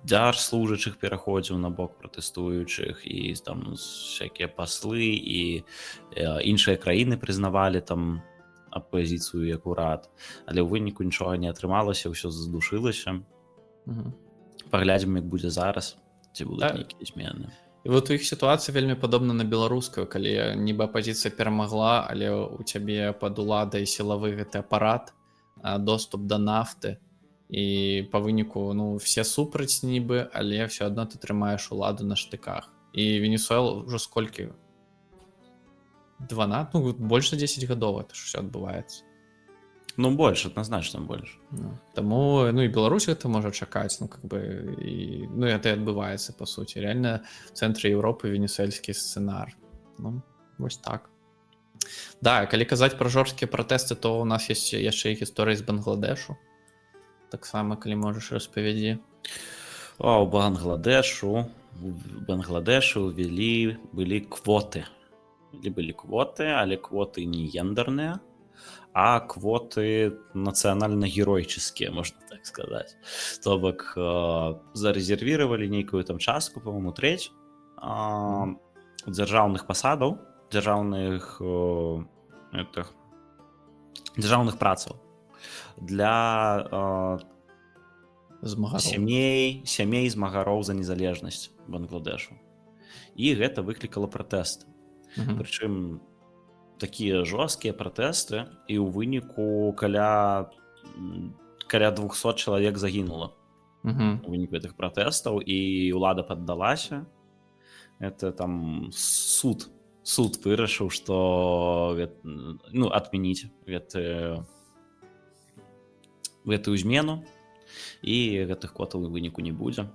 дзяржслужачых пераходзіў на бок пратэстуючых, і там всякія паслы і іншыя краіны прызнавалі там апазіцыю як урад, але ў выніку нічога не атрымалася, ўсё задушылася. Паглядзім, як будзе зараз, ці будуць нейкія змены. І вот у іх сітуацыя вельмі падобна на беларускую, калі нібы апазіцыя перамагла, але у цябе пад уладай сілавы гэты апарат, доступ да нафты, і па выніку все супраць нібы, але все адно ты трымаеш уладу на штыках. І Венесуэла ўжо сколькі? 12, больш за 10 гадоў это ж все адбываецца. Больш, адназначна больш. Таму і Беларусь гэта можа чакаць, і гэта і адбываецца па суці. Реально в цэнтры Еўропы венесуэльскі сцэнар. Вось так. Да, калі казаць пра жорсткія пратэсты, то у нас ёсць яшчэ і гісторыя з Бангладешу. Таксама, калі можаш, распавядзі. У Бангладешу былі квоты. Былі квоты, але квоты не гендерныя, а квоты нацыянальна-геройческія, можна так сказаць. То бок зарезервировали нейкую там частку, по-моему, треть дзяржаўных пасадаў, дзяржаўных працаў для сямей змагароў за незалежнасць Бангладешу. І гэта выклікала пратэсты. Прычым такія жорсткія пратэсты, і ў выніку каля 200 чалавек загінула у выніку гэтых пратэстаў, і ўлада паддалася. Это там суд вырашыў, што адмяніць гэтую змену, і гэтых квотаў у выніку не будзе.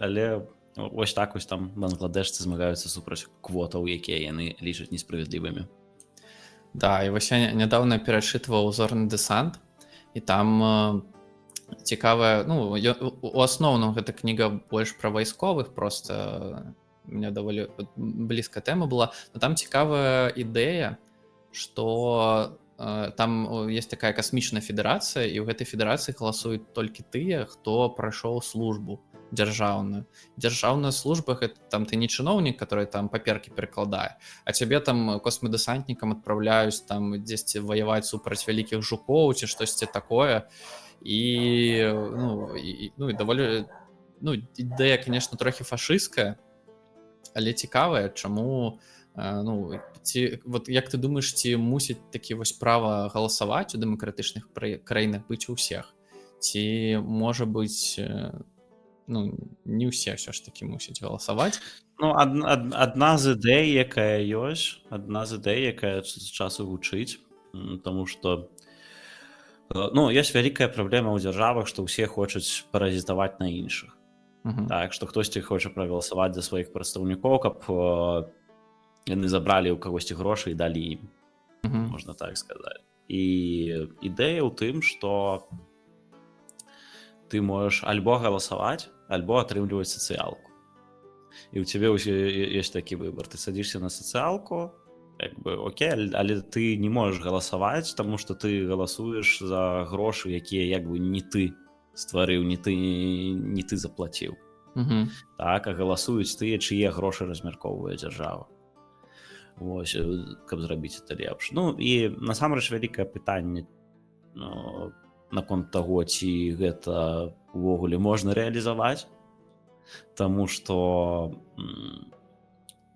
Але вось так вось там бангладешцы змагаюцца супраць квотаў, якія яны лічаць несправядлівымі. Да, і вось я нядаўна перачытваў «Зорны дэсант», і там цікавая, у асноўным гэта кніга больш пра вайсковых, просто мне даволі блізкая тэма была, но там цікавая ідэя, што там есть такая касмічная федэрацыя, і ў гэтай федэрацыі галасуюць толькі тыя, хто прайшоў службу дзяржаўную. Дзяржаўная служба — гэта там ты не чыноўнік, который там паперкі перакладае, а цябе там космадесантнікам адпраўляюць там дзесьці ваяваць супраць вялікіх жукоў ці штосьці такое. І даволі ідэя, конечно, трохі фашысцкая, але цікавая, чаму вот як ты думаеш, ці мусіць такі вось права галасаваць у дэмакратычных краінах быць у ўсіх, ці можа быць не ўсе ўсё ж такі мусяць галасаваць? Адна з ідэй, якая ёсць, з часу гучыць, таму што ёсць вялікая праблема ў дзяржавах, што ўсе хочуць паразітаваць на іншых. Так, што хтосьці хоча прагаласаваць за сваіх прадстаўнікоў, каб яны забралі ў кагосьці грошы і далі ім, можна так сказаць. І ідэя ў тым, што ты можаш альбо галасаваць, альбо атрымліваць сацыялку. І ў цябе ёсць такі выбар. Ты садзішся на сацыялку, окей, але ты не можаш галасаваць, таму што ты галасуеш за грошы, якія не ты стварыў, не ты заплаціў. Так, а галасуюць тыя, чые грошы размяркоўвае дзяржава. Вось, каб зрабіць это лепш. І насамрэч вялікае пытанне наконт таго, ці гэта увогуле можна рэалізаваць, таму што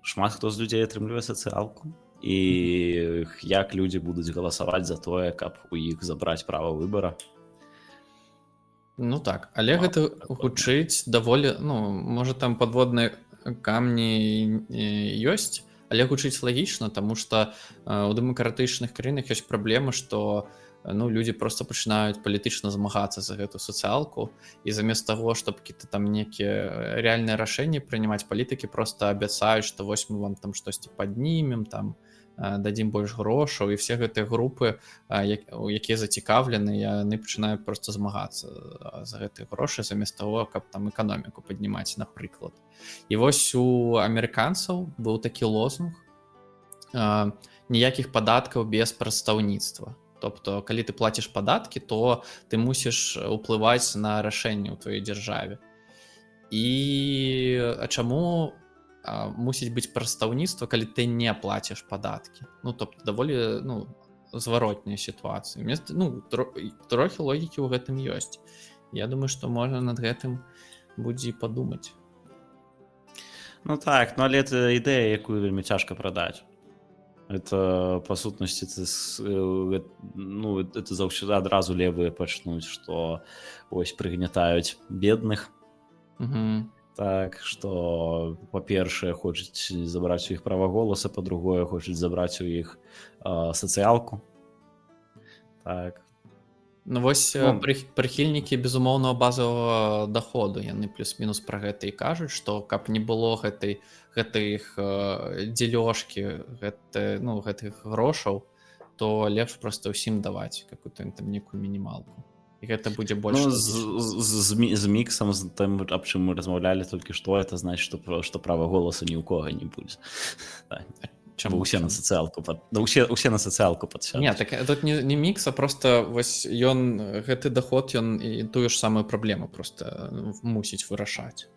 шмат хто з людзей атрымлівае сацыялку, і як людзі будуць галасаваць за тое, каб у іх забраць права выбара. Так, але гэта гучыць даволі, можа там падводныя камні ёсць, але гучыць лагічна, таму што у дэмакратычных краінах ёсць праблема, што людзі просто пачынаюць палітычна змагацца за гэту сацыялку, і замест таго, чтобы какие-то там некія рэальныя рашэнні прынимаць, палітыкі просто абяцаюць, што вось мы вам там штосьці паднімем, там дадзім больш грошаў, і все гэтыя групы, якія зацікаўлены, яны пачынаюць проста змагацца за гэтыя грошы замест таго, каб там эканоміку паднімаць, напрыклад. І вось у амерыканцаў быў такі лозунг: ніякіх падаткаў без прадстаўніцтва. Тобто, калі ты плаціш падаткі, то ты мусіш уплываць на рашэнне ў тваёй дзяржаве. І чаму мусіць быць прадстаўніцтва, калі ты не плаціш падаткі? Ну, тобто, даволі, ну, зваротныя сітуацыі. Трохі логікі ў гэтым ёсць. Я думаю, што можна над гэтым будзе падумаць. Ну так, але это ідэя, якую вельмі цяжка прадаць. Это, па сутнасці, это заўсёды адразу левыя пачнуць, што вось прыгнятаюць бедных. Так, што, па-першае, хочуць забраць у іх права голаса, па-другое, хочуць забраць у іх сацыялку. Так. Ну вось прыхільнікі безумоўнага базавага даходу, яны плюс-мінус пра гэта і кажуць, што каб не было гэтых дзелёжкі, гэтых грошаў, то лепш проста ўсім даваць какую-то там некую мінімалку. І гэта будзе больш... З міксам, з тым, аб чым мы размаўлялі толькі што, это значыць, што права голасу ні ў кого не будзе. Бо ўсе на сацыялку падсядуць. Не, так тут не мікс, а проста вось гэты даход, ён і тую ж самую праблему проста мусіць вырашаць.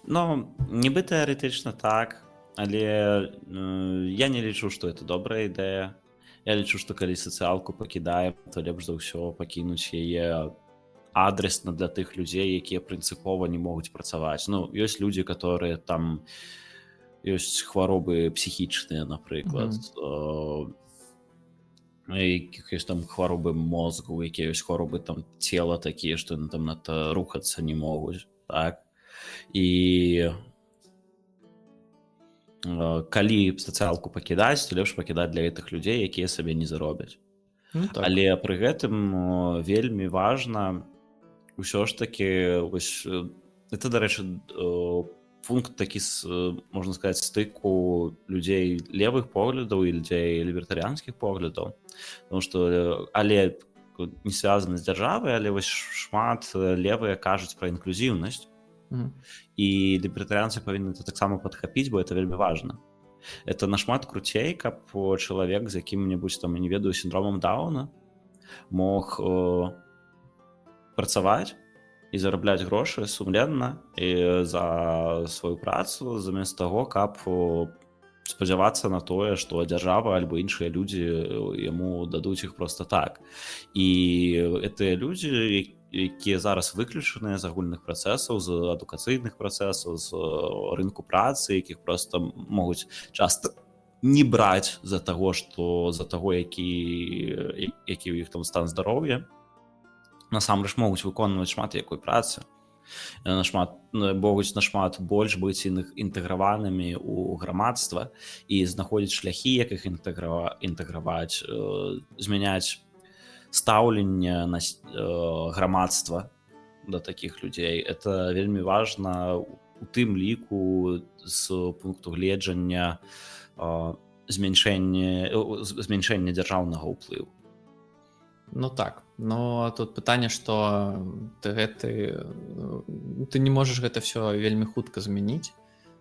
Ну, нібы тэарэтычна так, але я не лічу, што это добрая ідэя. Я лічу, што калі сацыялку пакідаем, то лепш за ўсё пакінуць яе адресна для тых людзей, якія прынцыпова не могуць працаваць. Ну, ёсць людзі, которые там... Ёсць хваробы псіхічныя, напрыклад, ёсць там хваробы мозгу, якія ёсць хваробы там цела такія, што яны там надта рухацца не могуць, так? І калі сацыялку пакідаць, то лепш пакідаць для гэтых людзей, якія сабе не заробяць. Але пры гэтым вельмі важна ўсё ж такі, это, дарэчы, пункт такі, можна сказаць, стыку людзей левых поглядаў і людзей лібертарыянскіх поглядаў, але не звязаны з дзяржавай, але вось шмат левыя кажуць пра інклюзіўнасць, і лібертарыянцы павінны это таксама падхапіць, бо это вельмі важна. Это нашмат круцей, каб чалавек з якім-небудзь там, не ведаю, сіндромам Дауна мог працаваць і зарабляць грошы сумленна і за сваю працу, замест таго, каб спадзявацца на тое, што дзяржава альбо іншыя людзі яму дадуць іх проста так. І гэтыя людзі, якія зараз выключаныя з агульных працэсаў, з адукацыйных працэсаў, з рынку працы, якіх проста могуць часта не браць за таго, які ў іх там стан здароўя, насамрэч могуць выконваць шмат якой працы, могуць нашмат больш быць інтэграванымі ў грамадства і знаходзіць шляхі, як іх інтэграваць, змяняць стаўленне грамадства да такіх людзей. Это вельмі важна у тым ліку з пункту гледжання змяншэння дзяржаўнага ўплыву. Ну так, но тут пытанне, што ты не можаш гэта все вельмі хутка змяніць,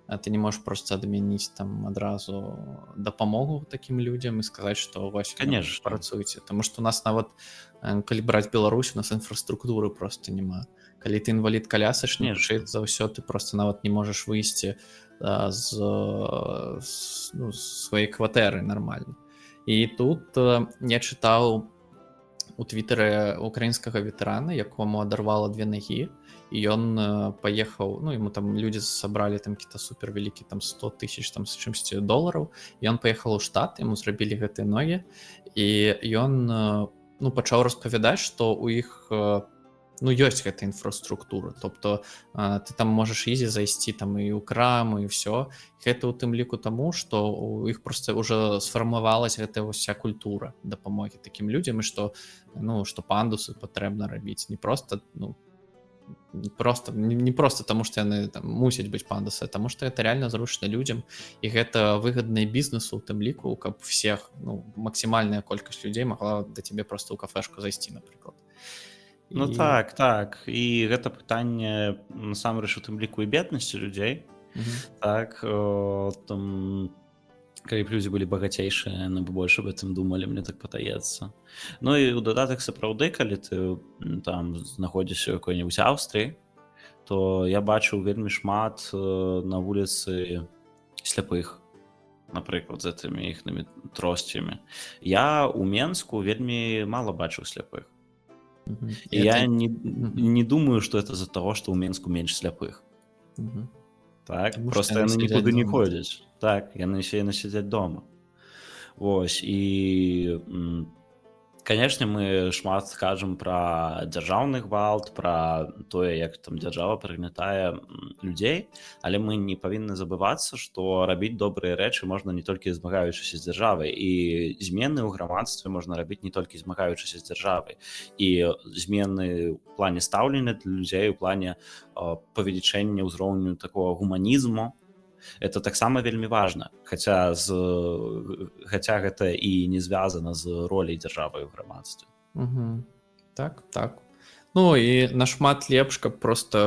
а ты не можаш проста адмяніць там адразу дапамогу такім людзям і сказаць, што вось працуйце. Таму што у нас нават, калі браць Беларусь, у нас інфраструктуры проста няма. Калі ты інвалід колясачнік, за ўсё ты проста нават не можаш выйсці з сваёй кватэры нармальна. І тут я чытаў у твітары украінскага ветэрана, якому адарвала 2 нагі, і ён паехаў, яму там людзі сабралі там какие-то супервялікі там 100 тысяч там з чымсьці долараў, і ён паехаў у штат, яму зрабілі гэтыя ногі, і ён пачаў распавядаць, што у іх ёсць гэта інфраструктура, тобто ты там можаш ізі зайсці там і ў краму і ўсё. Гэта ў тым ліку таму, што у іх проста ўжо сфармавалась гэтая ўся культура дапамогі такім людзям, і што пандусы патрэбна рабіць, не проста не просто таму што яны там мусяць быць пандасы, таму што это реально зручна людзям і гэта выгадна і бізнесу у тым ліку, каб всех максімальная колькасць людзей магла да цябе просто ў кафешку зайсці, напрыклад. Ну так, так. І гэта пытанне насамрэч у тым ліку і беднасці людзей. Так, там, калі б людзі былі багацейшыя, яны б больш об гэтым думалі, мне так падаецца. Ну і ў дадатак сапраўды, калі ты там знаходзішся ў якой-небудзь Аўстрыі, то я бачыў вельмі шмат на вуліцы сляпых, напрыклад, з гэтымі іхнымі тросцямі. Я ў Менску вельмі мала бачыў сляпых. І я не думаю, што это з-за таго, што ў Менску менш сляпых. Так, просто яны нікуды не ходзяць. Так, яны сядзяць дома. Вось, і, канешне, мы шмат скажам пра дзяржаўны гвалт, пра тое, як там дзяржава прыгнятае людзей, але мы не павінны забывацца, што рабіць добрыя рэчы можна не толькі змагаючыся з дзяржавай, і змены ў грамадстве можна рабіць не толькі змагаючыся з дзяржавай. І змены ў плане стаўлення для людзей, у плане павелічэння ўзроўню такого гуманізму, это таксама вельмі важна, хаця гэта і не звязана з роляй дзяржавы ў грамадстве. Так, так. Ну і нашмат лепш, каб просто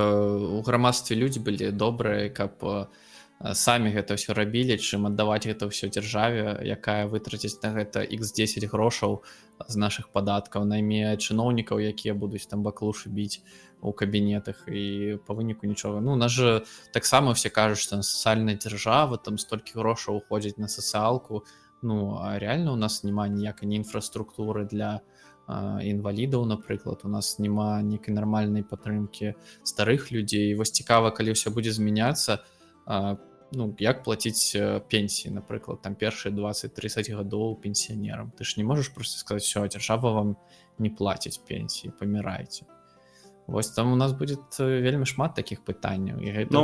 у грамадстве людзі былі добрыя, каб самі гэта ўсё рабілі, чым аддаваць гэта ўсё дзяржаве, якая вытраціць на гэта x10 грошаў з нашых падаткаў, найме чыноўнікаў, якія будуць там баклушы біць у кабінетах, і па выніку нічога. Ну, у нас же таксама все кажуць, што сацыяльная дзяржава, там столькі грошаў уходзіць на сацыялку, ну, а реально у нас няма ніякай інфраструктуры для інвалідаў, напрыклад, у нас няма нейкай нармальнай падтрымкі старых людзей. Вось цікава, калі ўсё будзе змяняцца, ну, як плаціць пенсіі, напрыклад, там першыя 20-30 гадоў пенсіянерам. Ты ж не можаш просто сказаць, що дзяржава вам не плаціць пенсіі, памірайце. Вось там у нас будзе вельмі шмат такіх пытанняў. Ну,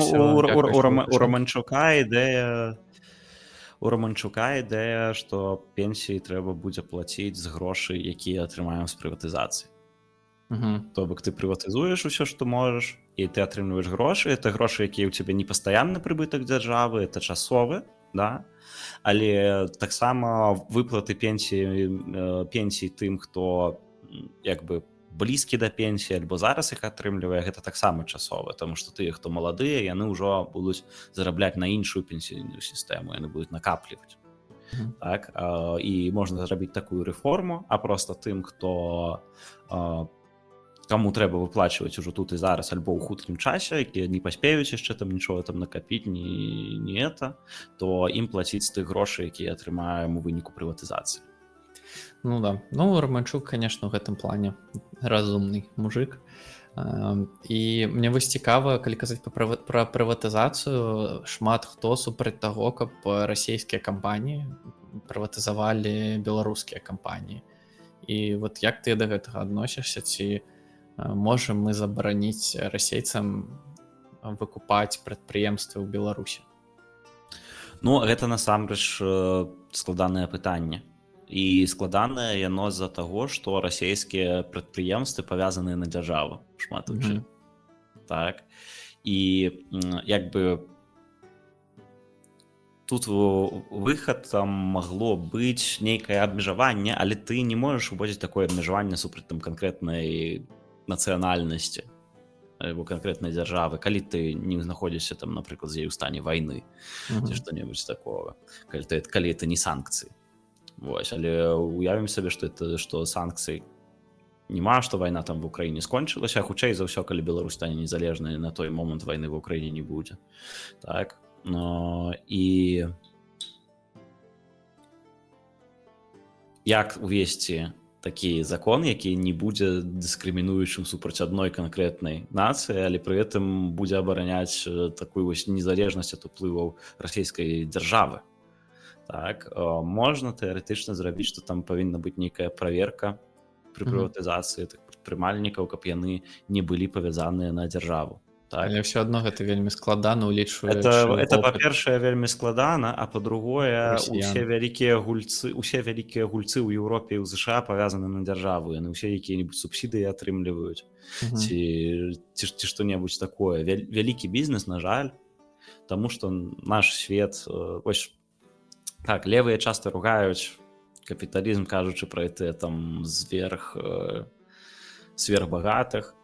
у Романчука ідэя, што пенсіі трэба будзе плаціць з грошай, якія атрымаем з прыватызацыі. То бок ты прыватызуеш усё, што можаш, і ты атрымліваеш грошы. Это грошы, якія ў цябе не пастаянны прыбытак дзяржавы, это часовы, да? Але таксама выплаты пенсій тым, хто як бы блізкі да пенсіі альбо зараз іх атрымлівае, гэта таксама часова, таму што тыя, хто маладыя, яны ўжо будуць зарабляць на іншую пенсійную сістэму, яны будуць накапліваць. Так? І можна зрабіць такую рэформу, а проста тым, хто каму трэба выплачваць ужо тут і зараз альбо ў хуткім часе, якія не паспеюць яшчэ там нічога там накапіць, не это, то ім плаціць з тых грошай, якія атрымаем у выніку прыватызацыі. Ну да. Ну, Романчук, конечно, ў гэтым плане разумны мужик. І мне вось цікава, калі казаць пра прыватызацыю, шмат хто супраць таго, каб расійскія кампаніі прыватызавалі беларускія кампаніі. І вот як ты да гэтага адносішся, ці можам мы забараніць расейцам выкупаць прадпрыемствы ў Беларусі? Ну, гэта насамрэч складанае пытанне. І складанае яно з-за таго, што расійскія прадпрыемствы павязаныя на дзяржаву шмат у чым. Так. І як бы тут выхад там магло быць нейкае абмежаванне, але ты не можаш уводзіць такое абмежаванне супраць там канкрэтнай нацыянальнасці або канкрэтнай дзяржавы, калі ты не знаходзішся там, напрыклад, з яе ў стане вайны ці што-небудзь такого, калі это не санкцыі. Вось, але уявім сабе, што санкцый няма, што вайна там в Украіне скончылася, а хутчэй за ўсё, калі Беларусь стане незалежнай, на той момант вайны в Украіне не будзе. Так. І як увесці такі закон, які не будзе дыскрымінуючым супраць адной канкрэтнай нацыі, але пры гэтым будзе абараняць такую вось незалежнасць ад уплываў расійскай дзяржавы. Так, можна тэарэтычна зрабіць, што там павінна быць нейкая праверка пры прыватызацыі тых прадпрымальнікаў, каб яны не былі павязаныя на дзяржаву. так. Але ўсё адно гэта вельмі складана, улічваючы Это вопыт па-першае вельмі складана, а па-другое расіян. усе вялікія гульцы ў Еўропе і ў ЗША павязаны на дзяржаву, яны ўсе якія-небудзь субсідыі атрымліваюць Мгм. ці што-небудзь такое. Вялікі бізнес, на жаль, таму што наш свет вось так левыя часта ругаюць капіталізм, кажучы пра там сверхбагатых,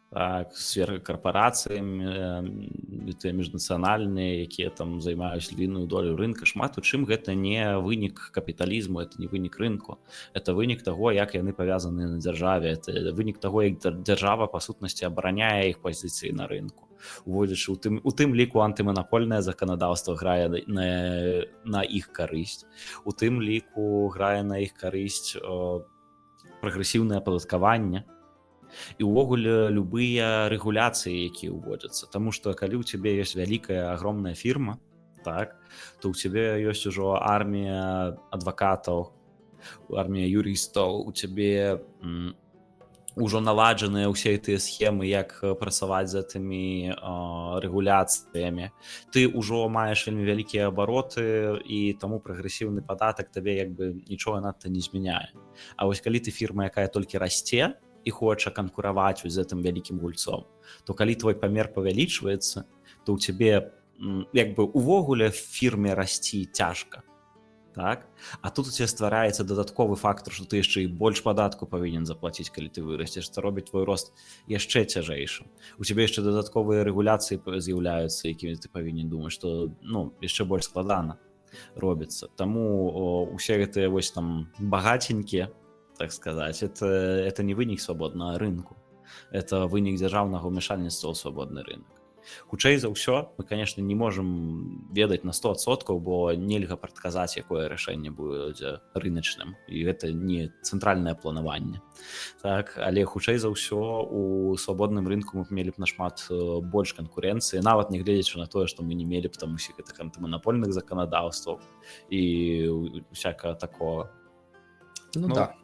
так, сверхкарпарацыямі, тыя міжнацыянальныя, якія там займаюць львіную долю рынка. Шмат у чым гэта не вынік капіталізму, это не вынік рынку, это вынік таго, як яны павязаны на дзяржаве, это вынік таго, як дзяржава па сутнасці абараняе іх пазіцыі на рынку, уводзячы у тым ліку антыманапольнае заканадаўства грае на іх карысць, у тым ліку грае на іх карысць прагрэсіўнае ападаткаванне і ўвогуле любыя рэгуляцыі, якія ўводзяцца. Таму што калі ў цябе ёсць вялікая агромная фірма, так, то ў цябе ёсць ужо армія адвакатаў, армія юрыстаў, у цябе ўжо наладжаныя ўсе тыя схемы, як працаваць з гэтымі рэгуляцыямі. Ты ўжо маеш вельмі вялікія абароты, і таму прагрэсіўны падатак табе як бы нічога надта не змяняе. А вось калі ты фірма, якая толькі расце і хоча канкураваць з гэтым вялікім гульцом, то калі твой памер павялічваецца, то ў цябе як бы увогуле в фірме расці цяжка. Так? А тут у цябе ствараецца дадатковы фактор, што ты яшчэ і больш падатку павінен заплаціць, калі ты вырасцеш, што робіць твой рост яшчэ цяжэйшым. У цябе яшчэ дадатковыя рэгуляцыі з'яўляюцца, якімі ты павінен думаць, што яшчэ больш складана робіцца. Таму усе гэтыя вось там багаценькія, так сказать, это не вынік свабоднага рынку, это вынік дзяржаўнага ўмяшальніцтва ў свабодны рынок. Хутчэй за ўсё, мы, конечно, не можам ведаць на 100%, бо нельга прадказаць, якое рашэнне будзе рыначным, і гэта не цэнтральнае планаванне. Так, але хутчэй за ўсё у свабодным рынку мы мелі б нашмат больш канкурэнцыі, нават не гледзячы на тое, што мы не мелі б там усіх гэтых антыманапольных заканадаўстваў і усякага такого. Да.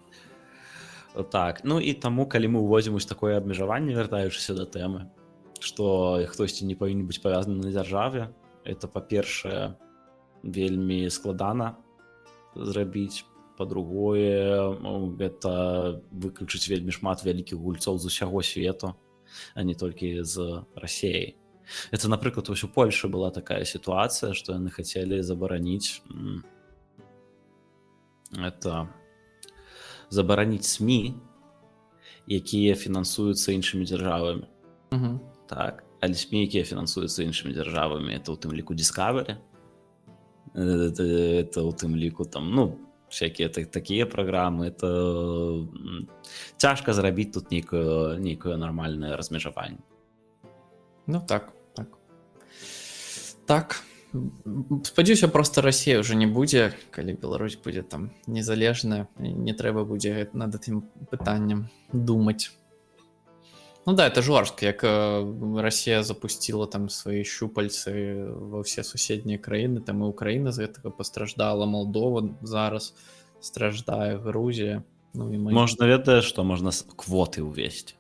Так, і таму, калі мы ўводзім вось такое абмежаванне, вяртаючыся да тэмы, што хтосьці не павінен быць павязаны на дзяржаве, это, па-першае, вельмі складана зрабіць, па-другое, гэта выключыць вельмі шмат вялікіх гульцоў з усяго свету, а не толькі з Расіі. Это, напрыклад, вось у Польшы была такая сітуацыя, што яны хацелі забараніць СМІ, якія фінансуюцца іншымі дзяржавамі. Так, але СМІ, якія фінансуюцца іншымі дзяржавамі, это ў тым ліку Discovery, это ў тым ліку там, всякія такія праграмы, это цяжка зрабіць тут нейкае нармальнае размежаванне. Так. Спадзяюся, просто Расія ўжо не будзе, калі Беларусь будзе там незалежная, не трэба будзе над гэтым пытаннем думаць. Это жорстка, як Расія запусціла там свае щупальцы ва ўсе суседнія краіны, там і Украіна з гэтага пастраждала, Малдова зараз страждае, Грузія. Можна, ведаеш, што можна квоты ўвесці.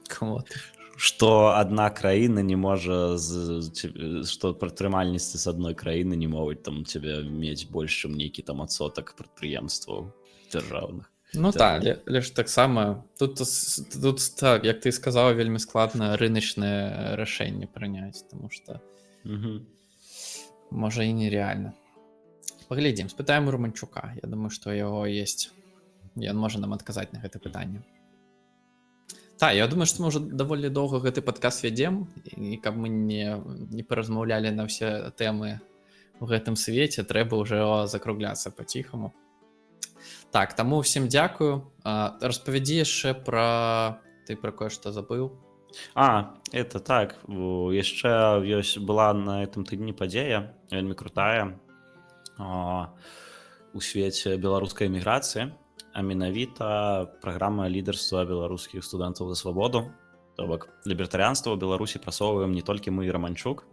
Квоты. Што адна краіна не можа, што прадпрымальніцтвы з адной краіны не могуць там цябе мець больш, чым нейкі там адсотак прадпрыемстваў дзяржаўных. Але ж таксама тут так, як ты сказаў, вельмі складна рыначнае рашэнне прыняць, таму што можа і нереальна. Паглядзім, спытаем у Романчука. Я думаю, што яго ёсць, ён можа нам адказаць на гэта пытанне. Я думаю, што мы ўжо даволі доўга гэты падкаст вядзем, і каб мы не паразмаўлялі на ўсе тэмы ў гэтым свеце, трэба ўжо закругляцца па-ціхаму. Таму ўсім дзякую. Распавядзі яшчэ ты пра кое-што забыў. Это так, яшчэ была на гэтым тыдні падзея, вельмі крутая у свеце беларускай эміграцыі, а менавіта праграма лідарства беларускіх студэнтаў за свабоду. То бок лібертарыянства ў Беларусі прасоўваем не толькі мы і Романчук,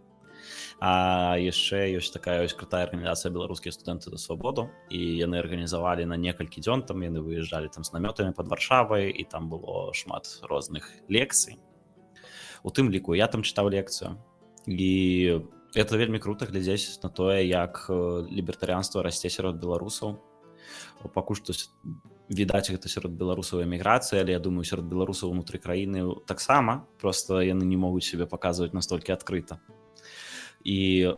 а яшчэ ёсць такая крутая арганізацыя беларускія студэнты за свабоду, і яны арганізавалі на некалькі дзён, там яны выязджалі там з намётамі пад Варшавай, і там было шмат розных лекцый. У тым ліку я там чытаў лекцыю, і это вельмі крута глядзець на тое, як лібертарыянства расце сярод беларусаў. Пакуль што відаць гэта сярод беларусаў эміграцыі, але я думаю, сярод беларусаў унутры краіны таксама, просто яны не могуць сябе паказваць настолькі адкрыта. І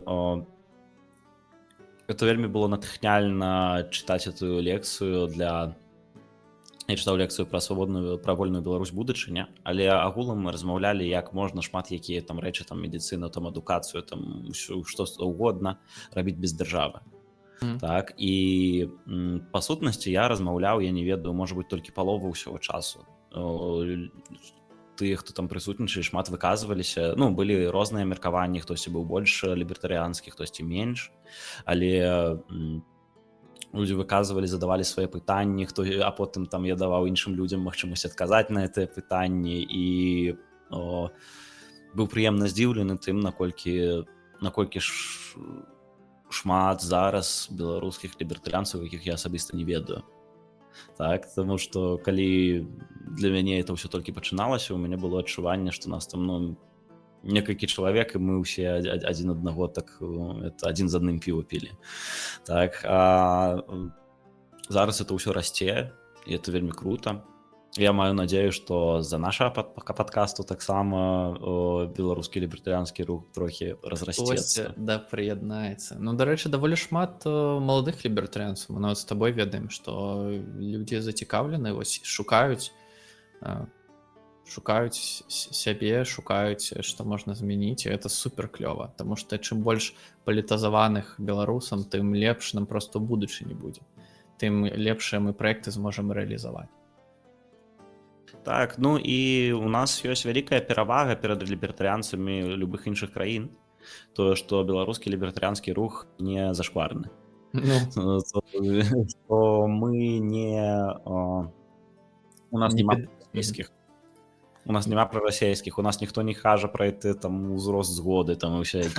это вельмі было натхняльна чытаць эту лекцыю для... Я чытаў лекцыю пра вольную Беларусь будучыня, але агулам мы размаўлялі, як можна шмат якія там рэчы, там медыцыну, там адукацыю, там што угодна рабіць без дзяржавы. Так, і па сутнасці я размаўляў, я не ведаю, можа быць, толькі палову ўсяго часу. Тыя, хто там прысутнічалі, шмат выказваліся. Ну, былі розныя меркаванні, хтосьці быў больш лібертарыянскі, хтосьці менш, але людзі выказвалі, задавалі свае пытанні, а потым там я даваў іншым людзям магчымасць адказаць на гэтыя пытанні, і быў прыемна здзіўлены тым, наколькі шмат зараз беларускіх лібертарыянцаў, якіх я асабіста не ведаю. Так, таму што калі для мяне это ўсё толькі пачыналася, у мяне было адчуванне, што нас там некалькі чалавек, і мы ўсе адзін аднаго так адзін з адным піва пілі. Так, а зараз это ўсё расце, і это вельмі крута. Я маю надзею, што з-за нашага падкасту таксама беларускі лібертарыянскі рух трохі разрасцецца. Да, прыяднаецца. Ну, дарэчы, даволі шмат маладых лібертарыянцаў. Мы нават з табой ведаем, што людзі зацікаўлены, вось шукаюць сябе, шукаюць, што можна змяніць, і гэта супер клёва, таму што чым больш палітызаваных беларусам, тым лепш нам проста ў будучыні будзе, тым лепшыя мы праекты зможам рэалізаваць. Так, ну і у нас ёсць вялікая перавага перад лібертарыянцамі любых іншых краін, тое, што беларускі лібертарыянскі рух не зашкварны. Што мы не... У нас няма прарасійскіх, у нас ніхто не кажа пра гэты там узрост згоды, там усе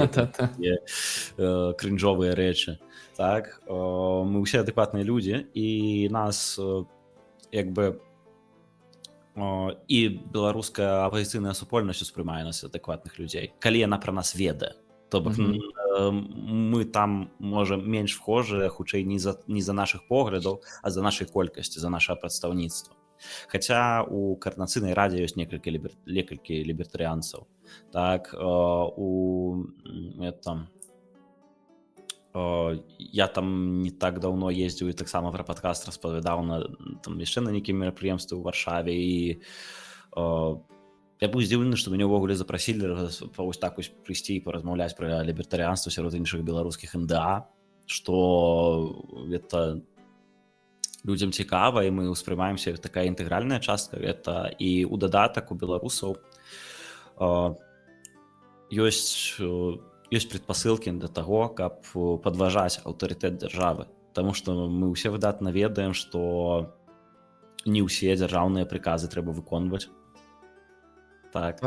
крынжовыя рэчы. Так, мы ўсе адэкватныя людзі, і нас як бы і беларуская апазіцыйная супольнасць успрымае нас адэкватных людзей, калі яна пра нас ведае. То бок мы там, можа, менш вхожыя, хутчэй не за нашых поглядаў, а за нашай колькасці, за нашае прадстаўніцтва. Хаця у каардынацыйнай радзе ёсць некалькі лібертарыянцаў. Так, я там не так даўно ездзіў і таксама пра падкаст распавядаў яшчэ на нейкім мерапрыемстве ў Варшаве, і я быў здзіўлены, што мяне ўвогуле запрасілі вось так прыйсці і паразмаўляць пра лібертарыянства сярод іншых беларускіх НДА, што гэта людзям цікава, і мы ўспрымаемся такая інтэгральная частка гэта. І ў дадатак у беларусаў ёсць прадпасылкі для таго, каб падважаць аўтарытэт дзяржавы. Таму што мы ўсе выдатна ведаем, што не ўсе дзяржаўныя прыказы трэба выконваць. Так,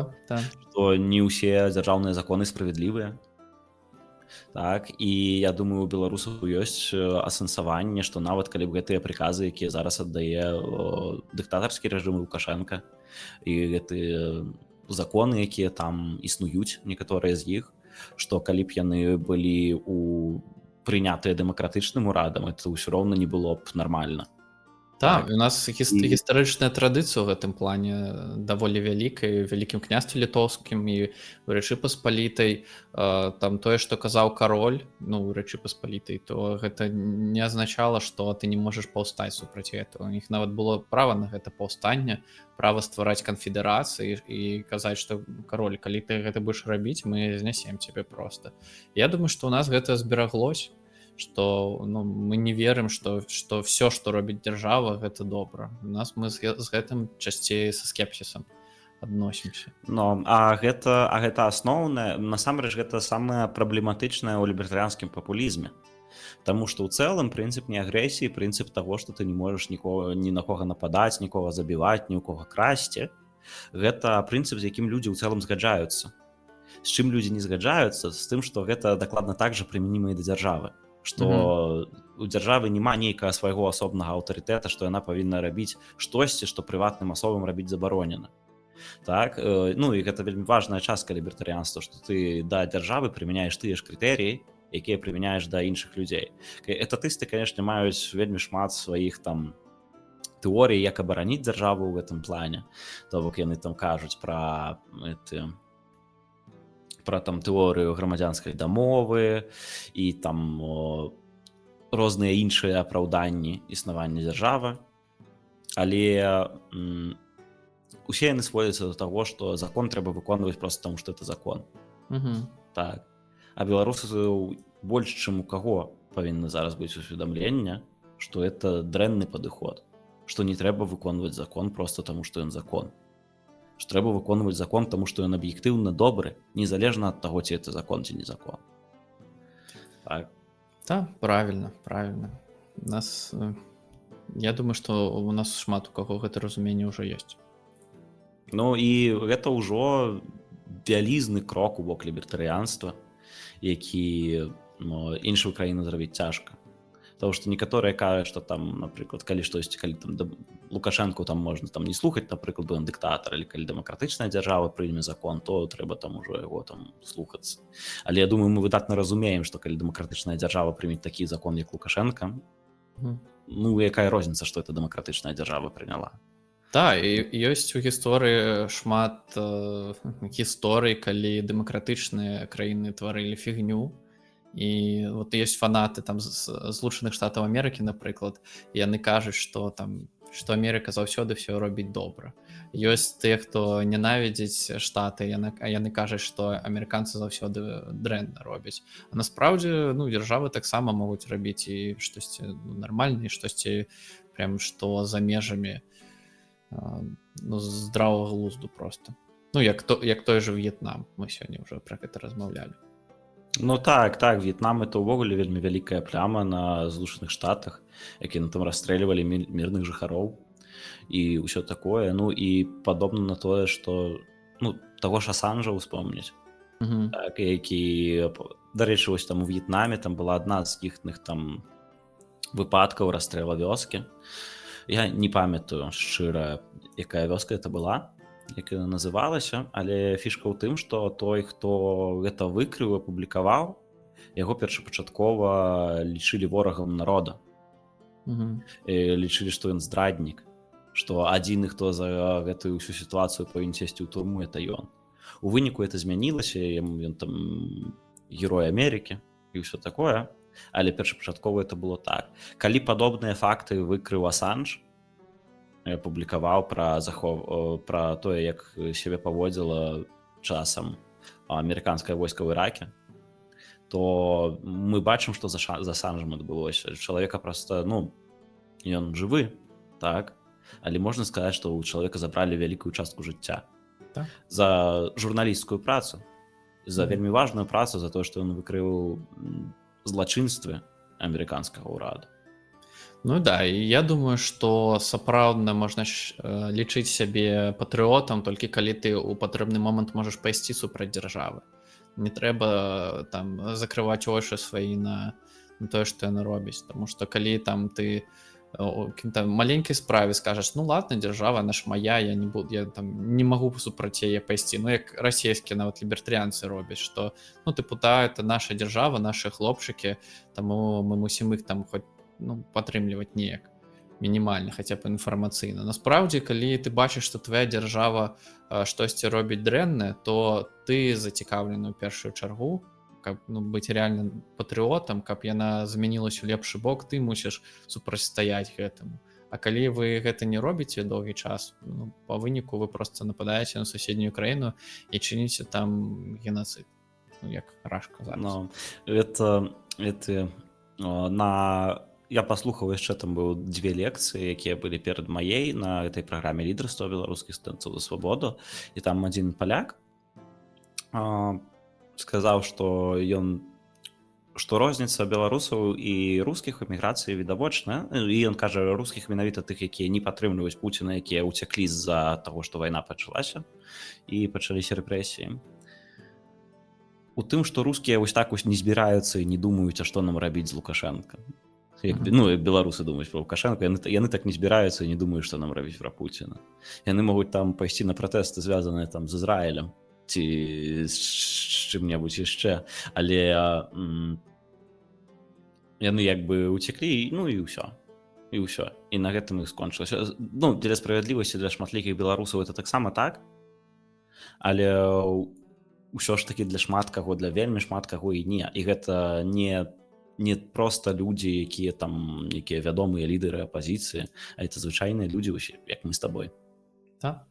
што не ўсе дзяржаўныя законы справядлівыя. Так, і я думаю, у беларусаў ёсць асэнсаванне, што нават калі б гэтыя прыказы, якія зараз аддае дыктатарскі рэжым Лукашэнка, і гэтыя законы, якія там існуюць, некаторыя з іх, што калі б яны былі прынятыя дэмакратычным урадам, это ўсё роўна не было б нармальна. Так, у нас гістарычная традыцыя ў гэтым плане даволі вялікая, вялікім княстве літоўскім і ў Рэчы Паспалітай. Там тое, што казаў кароль, ну, ў Рэчы Паспалітай, то гэта не азначала, што ты не можаш паўстаць супраць этого. У іх нават было права на гэта паўстанне, права ствараць канфедэрацыі і казаць, што кароль, калі ты гэта будзеш рабіць, мы знясем цябе проста. Я думаю, што ў нас гэта збераглось, што мы не верым, што все, што робіць дзяржава, гэта добра. У нас мы з гэтым часцей са скепсісам адносімся. А гэта асноўнае, насамрэч гэта самае праблематычнае ў лібертарыянскім папулізме. Таму што ў цэлым прынцып не агрэсіі, прынцып таго, што ты не можаш ні на кога нападаць, нікога забіваць, ні ў кога красці. Гэта прынцып, з якім людзі ў цэлым згаджаюцца. З чым людзі не згаджаюцца? З тым, што гэта дакладна так жа прымяніма і да дзяржавы. Што у дзяржавы няма нейкага свайго асобнага аўтарытэта, што яна павінна рабіць штосьці, што прыватным асобам рабіць забаронена. Так, ну і гэта вельмі важная частка лібертарыянства, што ты да дзяржавы прымяняеш тыя ж крытэрыі, якія прымяняеш да іншых людзей. Этатысты, канешне, маюць вельмі шмат сваіх там тэорый, як абараніць дзяржаву ў гэтым плане. То бок яны там кажуць пра там тэорыю грамадзянскай дамовы і там розныя іншыя апраўданні існавання дзяржавы. Але усе яны сводзяцца да таго, што закон трэба выконваць проста таму, што это закон. Так. А беларусы больш, чым у каго павінны зараз быць усведамленне, што это дрэнны падыход, што не трэба выконваць закон проста таму, што ён закон. Што трэба выконваць закон таму, што ён аб'ектыўна добры, незалежна ад таго, ці это закон, ці не закон. Так. Да, правильно. Я думаю, што у нас шмат у каго гэта разуменне ўжо ёсць. Ну і гэта ўжо вялізны крок у бок лібертарыянства, які іншую краіну зрабіць цяжка. Тому што некаторыя кажуць, што там, напрыклад, калі штосьці, калі там Лукашэнку там можна там не слухаць, напрыклад, бо ён дыктатар, или калі дэмакратычная дзяржава прыме закон, то трэба там ужо яго там слухацца. Але я думаю, мы выдатна разумеем, што калі дэмакратычная дзяржава прыме такі закон, як Лукашэнка, ну якая розніца, што это дэмакратычная дзяржава прыняла. Да, і ёсць у гісторыі шмат гісторый, калі дэмакратычныя краіны тварылі фігню. І вот ёсць фанаты там Злучаных Штатаў Амерыкі, напрыклад, і яны кажуць, што Амерыка заўсёды все робіць добра. Ёсць тыя, хто ненавідзіць штаты, а яны кажуць, што амерыканцы заўсёды дрэнна робяць. А насправдзе, дзяржавы таксама могуць рабіць і штосьці нармальна, і штосьці прям што за межамі здравага глузду просто. Як той же В'етнам, мы сёння ўжо пра гэта размаўлялі. Ну так, В'етнам это ўвогуле вельмі вялікая пляма на Злучаных Штатах, якія там расстрэльвалі мірных жыхароў і ўсё такое. Ну і падобна на тое, што таго ж Асанжа ўспомніць, так, які, дарэчы, вось там у В'етнаме там была адна з іхных там выпадкаў расстрэлу вёскі. Я не памятаю шчыра, якая вёска это была, як яна называлася, але фішка ў тым, што той, хто гэта выкрыў, апублікаваў, яго першапачаткова лічылі ворагам народа. Лічылі, што ён здраднік, што адзіны, хто за гэтую ўсю сітуацыю павінен сесці ў турму, это ён. У выніку это змянілася, ён там герой Амерыкі і ўсё такое, але першапачаткова это было так. Калі падобныя факты выкрыў Асанж, апублікаваў пра тое, як сябе паводзіла часам амерыканскае войска ў Іраке, то мы бачым, што за Асанжам адбылося. Чалавека проста, ён жывы, так, але можна сказаць, што ў чалавека забралі вялікую частку жыцця за журналісцкую працу, за вельмі важную працу, за тое, што ён выкрыў злачынствы амерыканскага ўраду. Ну да, і я думаю, што сапраўдна можна лічыць сябе патрыотам толькі калі ты ў патрэбны момант можаш пайсці супраць дзяржавы. Не трэба там закрываць вочы свае на тое, што яны робяць, таму што калі там ты у какім-то маленькай справе скажаш, ладно, дзяржава наша моя, я не магу супраць яе пайсці, як расійскія нават лібертарыянцы робяць, што это наша дзяржава, нашы хлопчыкі, таму мы мусім іх там хоць падтрымліваць неяк мінімальна, хаця б інфармацыйна. Насправдзе, калі ты бачыш, што твоя дзяржава штосьці робіць дрэннае, то ты зацікаўлены ў першую чаргу, каб быць реальным патрыотам, каб яна змянілася ў лепшы бок, ты мусіш супрацьстаяць гэтаму. А калі вы гэта не робіце доўгі час, па выніку вы проста нападаеце на суседнюю краіну і чыніце там геноцид, як Рашка зараз. Я паслухаў яшчэ, там быў 2 лекцыі, якія былі перад маей на гэтай праграме лідарства беларускіх студэнтаў за свабоду, і там адзін паляк сказаў, што розніца беларусаў і рускіх у эміграцыі відавочная, і ён кажа рускіх менавіта тых, якія не падтрымліваюць Пуціна, якія ўцяклі з-за таго, што вайна пачалася і пачаліся рэпрэсіі. У тым, што рускія вось так не збіраюцца і не думаюць, а што нам рабіць з Лукашэнка. Ну, як беларусы думаюць про Лукашенко, яны так не збіраюцца і не думаюць, што нам рабіць пра Пуціна. Яны могуць там пайсці на пратэсты, звязаныя там з Ізраілем ці з чым-небудзь яшчэ, але яны як бы уцеклі, ну і ўсё. І ўсё. І на гэтым іх скончылася. Ну, для справядлівасці для шматлікіх беларусаў это таксама так, але ўсё ж такі для шмат каго, для вельмі шмат каго і не. І гэта не проста людзі, якія вядомыя лідары апазіцыі, а это звычайныя людзі ўсе, як мы з табой. Так.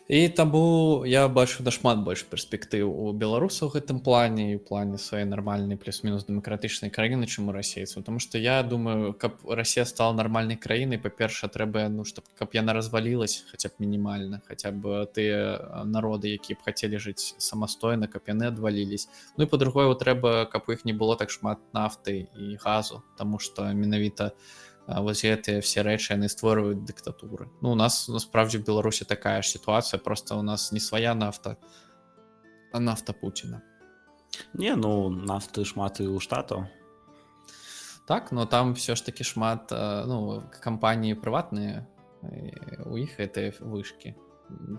І таму я бачу нашмат больш перспектыў у беларусаў у гэтым плане і ў плане сваёй нармальнай плюс-мінус дэмакратычнай краіны, чым у расейцаў. Таму што я думаю, каб Расія стала нармальнай краінай, па-перша, трэба, ну, каб яна развалілась хаця б мінімальна, хаця б тыя народы, якія б хацелі жыць самастойна, каб яны адвалілись. Ну і па-другое, трэба, каб у іх не было так шмат нафты і газу, таму што менавіта вось гэтыя все рэчы яны створваюць дыктатуры. Ну, у нас насправді в Беларусі такая ж сітуацыя, просто у нас не свая нафта, а нафта Пуціна. Не, ну нафты шмат і ў штатаў. Так, но там все ж таки шмат, ну, кампаніі прыватныя, у іх гэтыя вышкі.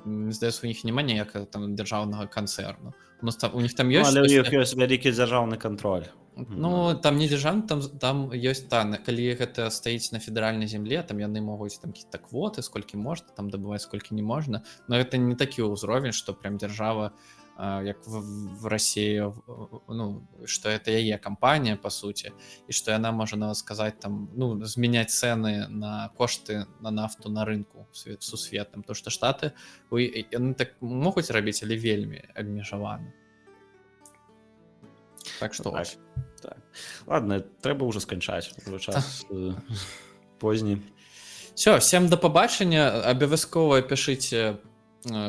Здаецца, у них няма ніякага там дзяржаўнага канцэрну. У них там ёсць... Але ў іх ёсць вялікі дзяржаўны кантроль. Ну, там не дзяржаўны, там ёсць калі гэта стаіць на федэральнай земле, там яны могуць там какие-то квоты, сколькі можна, там дабываць сколькі не можна, но гэта не такі ўзровень, што прям дзяржава, як в России, ну, что это яе кампанія, по суці, і што яна можа нават сказаць там, ну, змяняць цэны на кошты на нафту на рынку сусветным, то што штаты яны так могуць рабіць, але вельмі абмежаваны. Так што так. Ладно, трэба ўжо сканчаць, ужо час позні. Все, всем до пабачання, абавязкова пішыце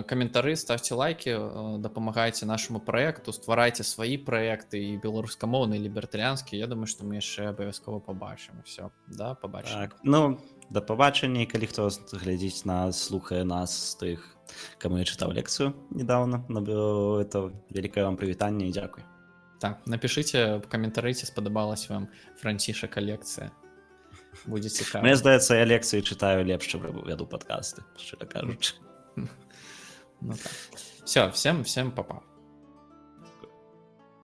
каментары, ставьте лайки, дапамагайце нашаму праекту, стварайце свае праекты і беларускамоўныя, і лібертарыянскія. Я думаю, што мы яшчэ абавязкова пабачым. Все, да, пабачым. Так, ну, да пабачання, і калі хто глядзіць нас, слухае нас з тых, каму я чытаў лекцыю недавно, это вялікае вам прывітанне і дзякуй. Так, напишите в комментарии, сподобалась вам Францішака лекція. Будзе цікава. Мне здаецца, я лекцыі чытаю лепш, чым вяду падкасты, шчыра кажучы. Ну так. Все, всем па-па.